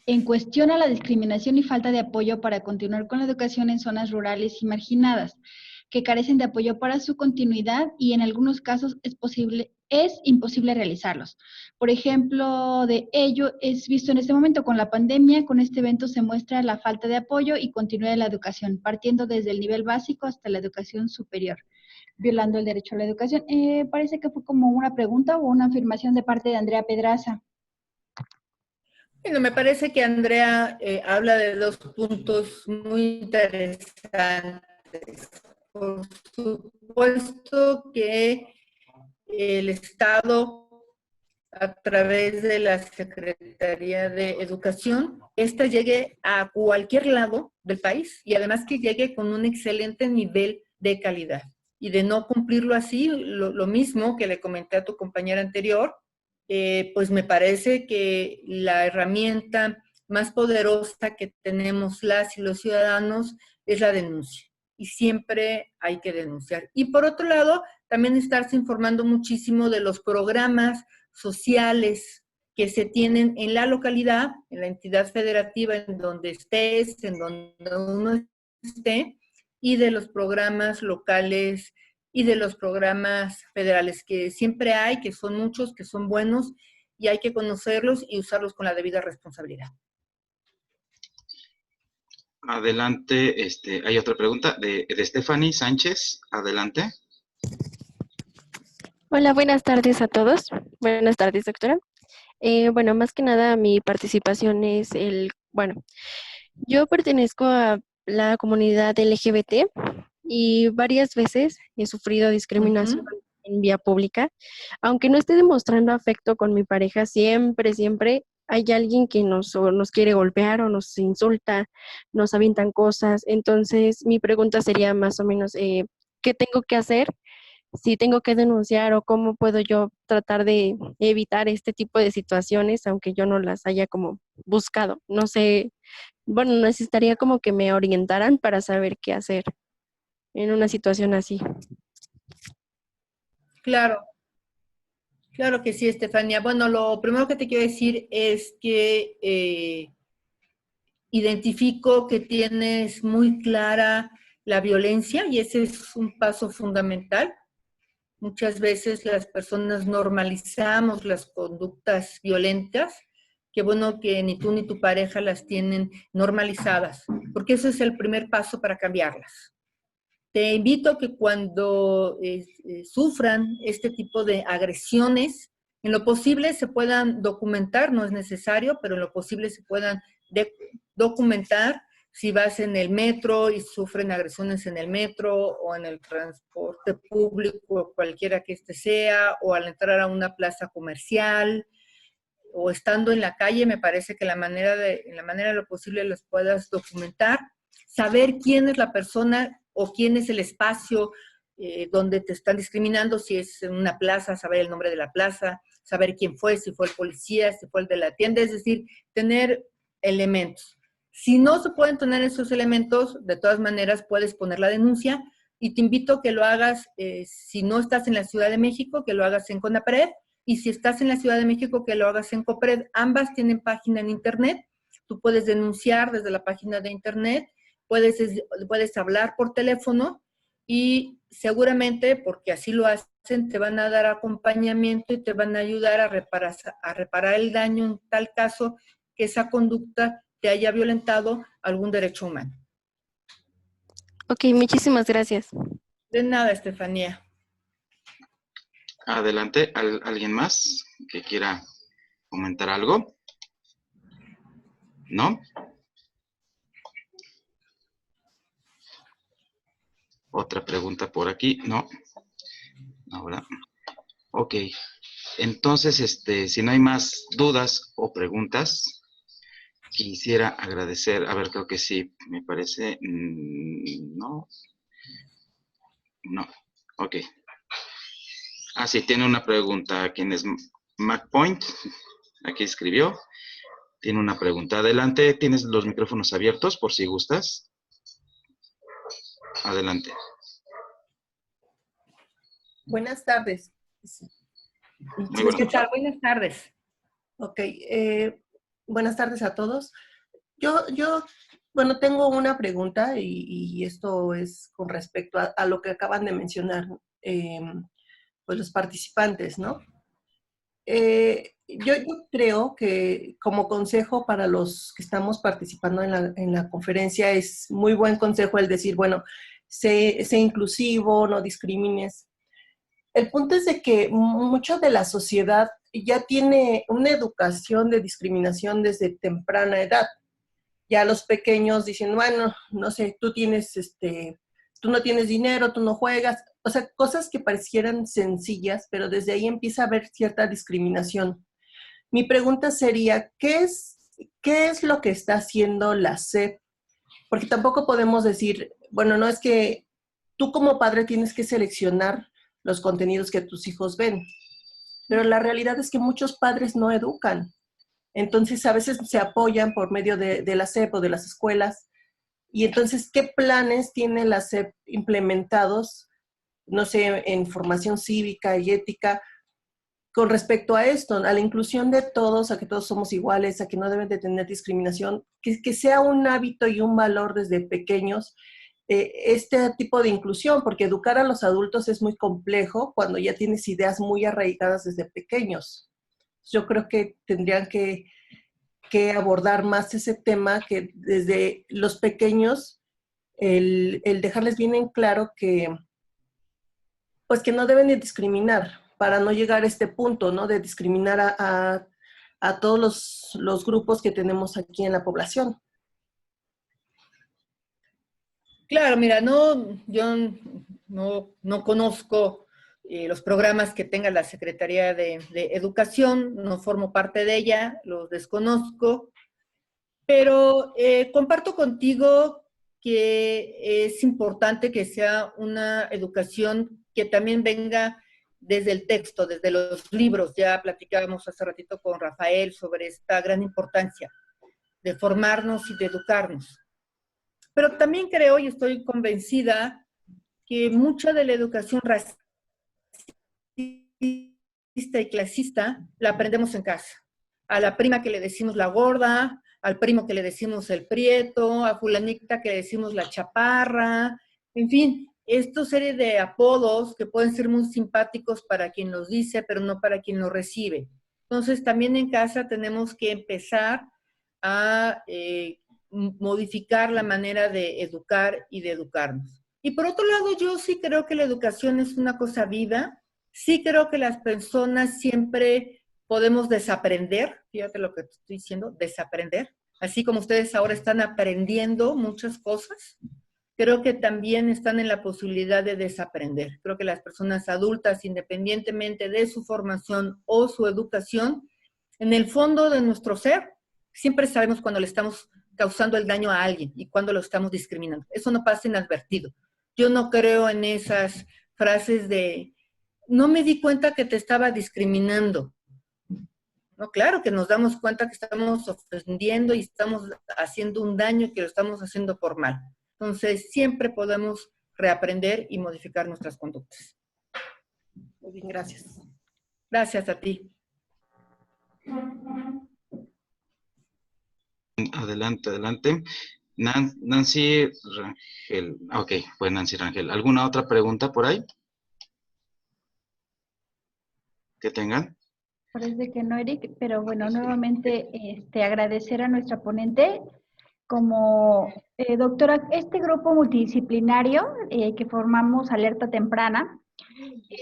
Speaker 3: en cuestión a la discriminación y falta de apoyo para continuar con la educación en zonas rurales y marginadas, que carecen de apoyo para su continuidad y en algunos casos es imposible realizarlos? Por ejemplo, de ello es visto en este momento con la pandemia. Con este evento se muestra la falta de apoyo y continuidad de la educación, partiendo desde el nivel básico hasta la educación superior, violando el derecho a la educación. Parece que fue como una pregunta o una afirmación de parte de Andrea Pedraza.
Speaker 2: Bueno, me parece que Andrea habla de dos puntos muy interesantes. Por supuesto que el Estado, a través de la Secretaría de Educación, esta llegue a cualquier lado del país y además que llegue con un excelente nivel de calidad. Y de no cumplirlo así, lo mismo que le comenté a tu compañera anterior, pues me parece que la herramienta más poderosa que tenemos las y los ciudadanos es la denuncia. Y siempre hay que denunciar. Y por otro lado, también estarse informando muchísimo de los programas sociales que se tienen en la localidad, en la entidad federativa en donde estés, en donde uno esté, y de los programas locales y de los programas federales, que siempre hay, que son muchos, que son buenos, y hay que conocerlos y usarlos con la debida responsabilidad.
Speaker 1: Adelante, hay otra pregunta de Stephanie Sánchez. Adelante.
Speaker 8: Hola, buenas tardes a todos. Buenas tardes, doctora. Bueno, más que nada mi participación es yo pertenezco a la comunidad LGBT y varias veces he sufrido discriminación en vía pública. Aunque no esté demostrando afecto con mi pareja, siempre hay alguien que nos quiere golpear o nos insulta, nos avientan cosas. Entonces, mi pregunta sería más o menos, ¿qué tengo que hacer? Si tengo que denunciar o cómo puedo yo tratar de evitar este tipo de situaciones, aunque yo no las haya como buscado. No sé, bueno, necesitaría como que me orientaran para saber qué hacer en una situación así.
Speaker 2: Claro, claro que sí, Estefania. Bueno, lo primero que te quiero decir es que identifico que tienes muy clara la violencia y ese es un paso fundamental. Muchas veces las personas normalizamos las conductas violentas, qué bueno que ni tú ni tu pareja las tienen normalizadas, porque eso es el primer paso para cambiarlas. Te invito a que cuando sufran este tipo de agresiones, en lo posible se puedan documentar, no es necesario, pero en lo posible se puedan documentar. Si vas en el metro y sufren agresiones en el metro o en el transporte público, cualquiera que este sea, o al entrar a una plaza comercial, o estando en la calle, me parece que en la manera de lo posible los puedas documentar, saber quién es la persona o quién es el espacio donde te están discriminando, si es en una plaza, saber el nombre de la plaza, saber quién fue, si fue el policía, si fue el de la tienda, es decir, tener elementos. Si no se pueden tener esos elementos, de todas maneras puedes poner la denuncia y te invito a que lo hagas, si no estás en la Ciudad de México, que lo hagas en CONAPRED, y si estás en la Ciudad de México, que lo hagas en COPRED. Ambas tienen página en internet, tú puedes denunciar desde la página de internet, puedes hablar por teléfono, y seguramente, porque así lo hacen, te van a dar acompañamiento y te van a ayudar a reparar el daño en tal caso que esa conducta te haya violentado algún derecho humano.
Speaker 8: Ok, muchísimas gracias.
Speaker 2: De nada, Estefanía.
Speaker 1: Adelante, ¿alguien más que quiera comentar algo? ¿No? Otra pregunta por aquí, ¿no? Ahora, ok. Entonces, si no hay más dudas o preguntas, quisiera agradecer, a ver, creo que sí, me parece, no, ok. Ah, sí, tiene una pregunta, ¿quién es? MacPoint, aquí escribió, tiene una pregunta. Adelante, tienes los micrófonos abiertos por si gustas. Adelante.
Speaker 9: Buenas tardes.
Speaker 1: Muy buenas.
Speaker 2: ¿Qué tal? Buenas tardes.
Speaker 9: Ok, buenas tardes a todos. Yo, bueno, tengo una pregunta y esto es con respecto a lo que acaban de mencionar pues los participantes, ¿no? Yo creo que como consejo para los que estamos participando en la conferencia es muy buen consejo el decir, bueno, sé inclusivo, no discrimines. El punto es de que mucho de la sociedad ya tiene una educación de discriminación desde temprana edad. Ya los pequeños dicen, bueno, no sé, tú no tienes dinero, tú no juegas. O sea, cosas que parecieran sencillas, pero desde ahí empieza a haber cierta discriminación. Mi pregunta sería, ¿qué es lo que está haciendo la SEP? Porque tampoco podemos decir, bueno, no es que tú como padre tienes que seleccionar los contenidos que tus hijos ven. Pero la realidad es que muchos padres no educan. Entonces, a veces se apoyan por medio de la SEP o de las escuelas. Y entonces, ¿qué planes tiene la SEP implementados, no sé, en formación cívica y ética con respecto a esto, a la inclusión de todos, a que todos somos iguales, a que no deben de tener discriminación, que sea un hábito y un valor desde pequeños, este tipo de inclusión, porque educar a los adultos es muy complejo cuando ya tienes ideas muy arraigadas desde pequeños. Yo creo que tendrían que abordar más ese tema, que desde los pequeños, el dejarles bien en claro que, pues que no deben de discriminar, para no llegar a este punto, ¿no? De discriminar a todos los grupos que tenemos aquí en la población.
Speaker 2: Claro, mira, yo no conozco los programas que tenga la Secretaría de Educación, no formo parte de ella, los desconozco, pero comparto contigo que es importante que sea una educación que también venga desde el texto, desde los libros. Ya platicábamos hace ratito con Rafael sobre esta gran importancia de formarnos y de educarnos. Pero también creo y estoy convencida que mucha de la educación racista y clasista la aprendemos en casa. A la prima que le decimos la gorda, al primo que le decimos el prieto, a fulanita que le decimos la chaparra, en fin, esta serie de apodos que pueden ser muy simpáticos para quien los dice, pero no para quien los recibe. Entonces, también en casa tenemos que empezar a modificar la manera de educar y de educarnos. Y por otro lado, yo sí creo que la educación es una cosa viva. Sí creo que las personas siempre podemos desaprender, fíjate lo que te estoy diciendo, desaprender. Así como ustedes ahora están aprendiendo muchas cosas, creo que también están en la posibilidad de desaprender. Creo que las personas adultas, independientemente de su formación o su educación, en el fondo de nuestro ser, siempre sabemos cuando le estamos causando el daño a alguien y cuando lo estamos discriminando. Eso no pasa inadvertido. Yo no creo en esas frases de, no me di cuenta que te estaba discriminando. No, claro que nos damos cuenta que estamos ofendiendo y estamos haciendo un daño, que lo estamos haciendo por mal. Entonces, siempre podemos reaprender y modificar nuestras conductas.
Speaker 9: Muy bien, gracias.
Speaker 2: Gracias a ti.
Speaker 1: Adelante, adelante. Nancy Rangel. Ok, pues Nancy Rangel. ¿Alguna otra pregunta por ahí que tengan?
Speaker 3: Parece que no, Eric, pero bueno, nuevamente agradecer a nuestra ponente. Como doctora, este grupo multidisciplinario que formamos Alerta Temprana,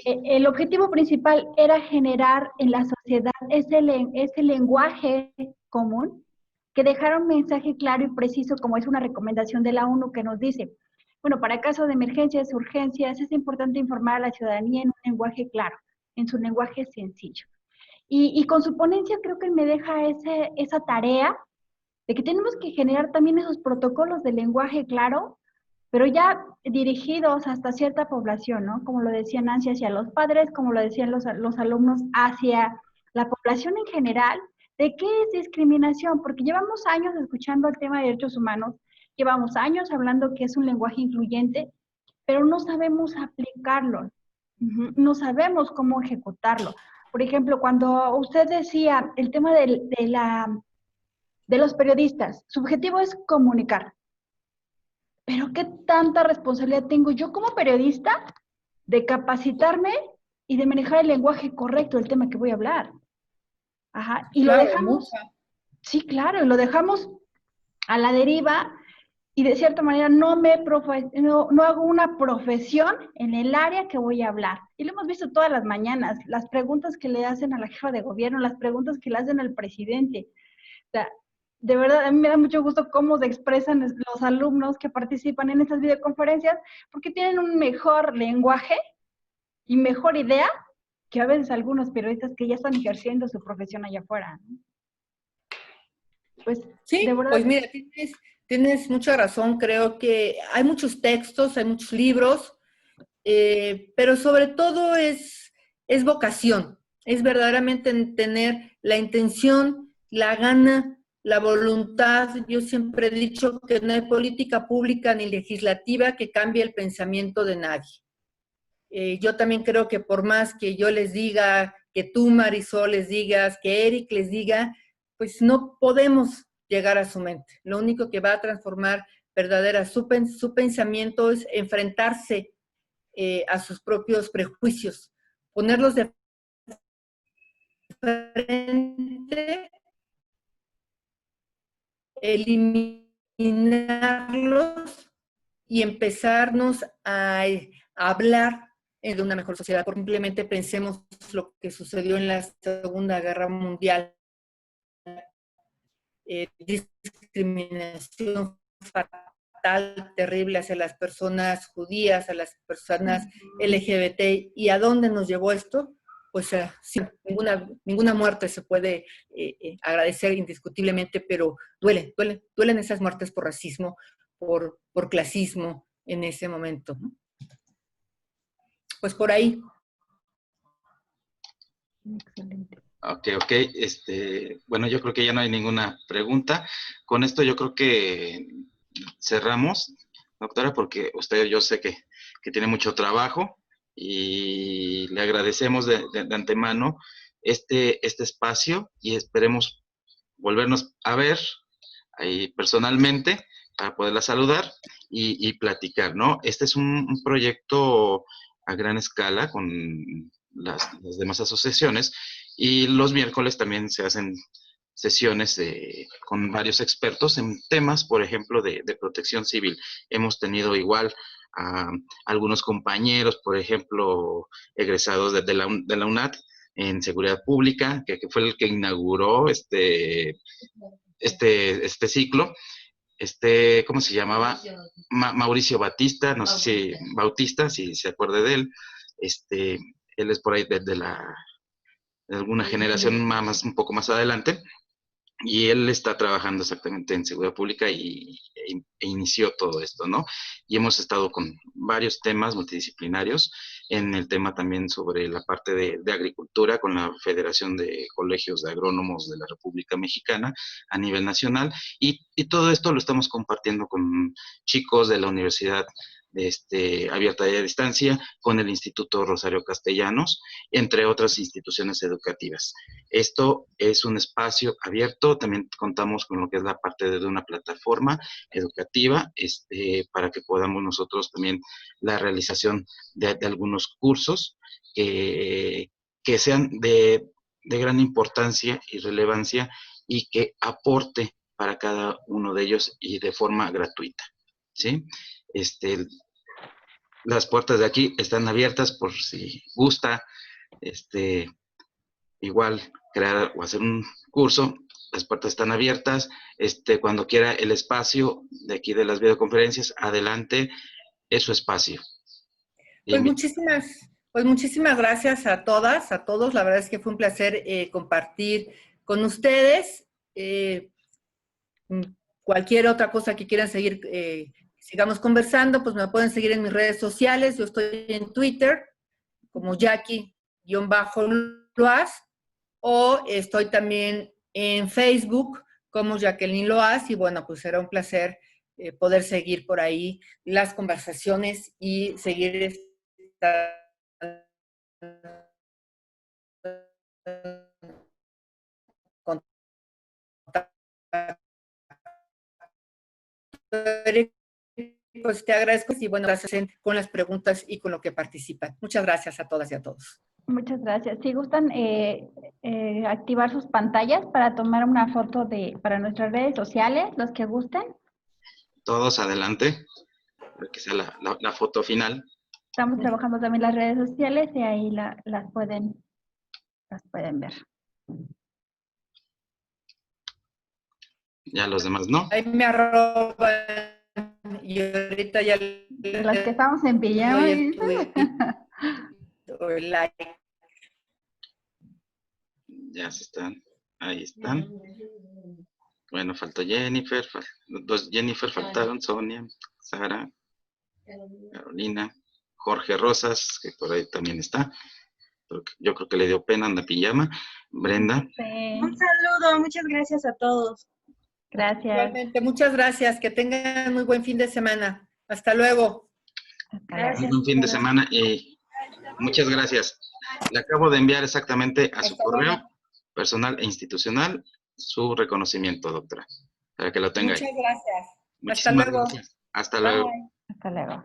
Speaker 3: el objetivo principal era generar en la sociedad ese lenguaje común que dejara un mensaje claro y preciso, como es una recomendación de la ONU que nos dice, bueno, para casos de emergencias, urgencias, es importante informar a la ciudadanía en un lenguaje claro, en su lenguaje sencillo. Y con su ponencia creo que me deja esa tarea de que tenemos que generar también esos protocolos de lenguaje claro, pero ya dirigidos hasta cierta población, ¿no? Como lo decía Nancy, hacia los padres, como lo decían los alumnos, hacia la población en general. ¿De qué es discriminación? Porque llevamos años escuchando el tema de derechos humanos, llevamos años hablando que es un lenguaje incluyente, pero no sabemos aplicarlo, no sabemos cómo ejecutarlo. Por ejemplo, cuando usted decía el tema de los periodistas, su objetivo es comunicar. Pero ¿qué tanta responsabilidad tengo yo como periodista de capacitarme y de manejar el lenguaje correcto del tema que voy a hablar? Ajá, y
Speaker 2: claro,
Speaker 3: lo dejamos, sí, claro, y lo dejamos a la deriva y de cierta manera no hago una profesión en el área que voy a hablar. Y lo hemos visto todas las mañanas, las preguntas que le hacen a la jefa de gobierno, las preguntas que le hacen al presidente. O sea, de verdad, a mí me da mucho gusto cómo se expresan los alumnos que participan en estas videoconferencias, porque tienen un mejor lenguaje y mejor idea que a veces algunos periodistas que ya están ejerciendo su profesión allá afuera, ¿no? Pues,
Speaker 2: sí,
Speaker 3: de verdad.
Speaker 2: Pues mira, tienes mucha razón. Creo que hay muchos textos, hay muchos libros, pero sobre todo es vocación. Es verdaderamente tener la intención, la gana, la voluntad. Yo siempre he dicho que no hay política pública ni legislativa que cambie el pensamiento de nadie. Yo también creo que por más que yo les diga, que tú, Marisol, les digas, que Eric les diga, pues no podemos llegar a su mente. Lo único que va a transformar verdadera su pensamiento es enfrentarse a sus propios prejuicios, ponerlos de frente, eliminarlos y empezarnos a hablar de una mejor sociedad, porque simplemente pensemos lo que sucedió en la Segunda Guerra Mundial. Discriminación fatal, terrible hacia las personas judías, a las personas LGBT. ¿Y a dónde nos llevó esto? Pues sí, ninguna muerte se puede agradecer indiscutiblemente, pero duelen esas muertes por racismo, por clasismo en ese momento, ¿no? Pues por ahí.
Speaker 3: Excelente.
Speaker 1: Ok. Bueno, yo creo que ya no hay ninguna pregunta. Con esto yo creo que cerramos, doctora, porque usted yo sé que tiene mucho trabajo y le agradecemos de antemano este espacio y esperemos volvernos a ver ahí personalmente para poderla saludar y platicar, ¿no? Este es un proyecto a gran escala con las demás asociaciones y los miércoles también se hacen sesiones con varios expertos en temas, por ejemplo, de protección civil. Hemos tenido igual a algunos compañeros, por ejemplo, egresados de la UNAD en seguridad pública, que fue el que inauguró este ciclo. ¿Cómo se llamaba? Mauricio Batista, no sé si Bautista, si se acuerda de él. Él es por ahí de alguna generación un poco más adelante, y él está trabajando exactamente en seguridad pública e inició todo esto, ¿no? Y hemos estado con varios temas multidisciplinarios, en el tema también sobre la parte de agricultura con la Federación de Colegios de Agrónomos de la República Mexicana a nivel nacional, y todo esto lo estamos compartiendo con chicos de la Universidad abierta y a distancia con el Instituto Rosario Castellanos, entre otras instituciones educativas. Esto es un espacio abierto, también contamos con lo que es la parte de una plataforma educativa, para que podamos nosotros también la realización de algunos cursos que sean de gran importancia y relevancia y que aporte para cada uno de ellos y de forma gratuita, ¿sí? Las puertas de aquí están abiertas por si gusta, igual crear o hacer un curso, las puertas están abiertas, cuando quiera el espacio de aquí de las videoconferencias, adelante, es su espacio.
Speaker 2: Pues muchísimas gracias a todas, a todos. La verdad es que fue un placer compartir con ustedes. Cualquier otra cosa que quieran seguir, sigamos conversando, pues me pueden seguir en mis redes sociales. Yo estoy en Twitter como Jackie-Loaz, o estoy también en Facebook como Jacqueline Loaz, y bueno, pues será un placer poder seguir por ahí las conversaciones y seguir pues te agradezco y bueno, gracias con las preguntas y con lo que participan. Muchas gracias a todas y a todos.
Speaker 3: Muchas gracias. Si gustan activar sus pantallas para tomar una foto para nuestras redes sociales, los que gusten.
Speaker 1: Todos adelante, para que sea la foto final.
Speaker 3: Estamos trabajando también las redes sociales y ahí las pueden ver.
Speaker 1: Ya los demás, ¿no?
Speaker 2: Ahí me arroban y ahorita ya...
Speaker 3: Las que estamos en pijama.
Speaker 2: Like.
Speaker 1: Ya se están, ahí están. Bueno, faltó Jennifer, dos Jennifer faltaron, Sonia, Sara, Carolina, Jorge Rosas, que por ahí también está. Yo creo que le dio pena, anda pijama. Brenda.
Speaker 3: Sí.
Speaker 10: Un saludo, muchas gracias a todos.
Speaker 3: Gracias.
Speaker 2: Igualmente, muchas gracias. Que tengan muy buen fin de semana. Hasta luego.
Speaker 1: Muy buen fin de semana y muchas gracias. Le acabo de enviar exactamente a su correo personal e institucional su reconocimiento, doctora, para que lo tenga ahí.
Speaker 2: Muchas gracias.
Speaker 1: Muchísimas gracias. Hasta luego.
Speaker 3: Hasta luego.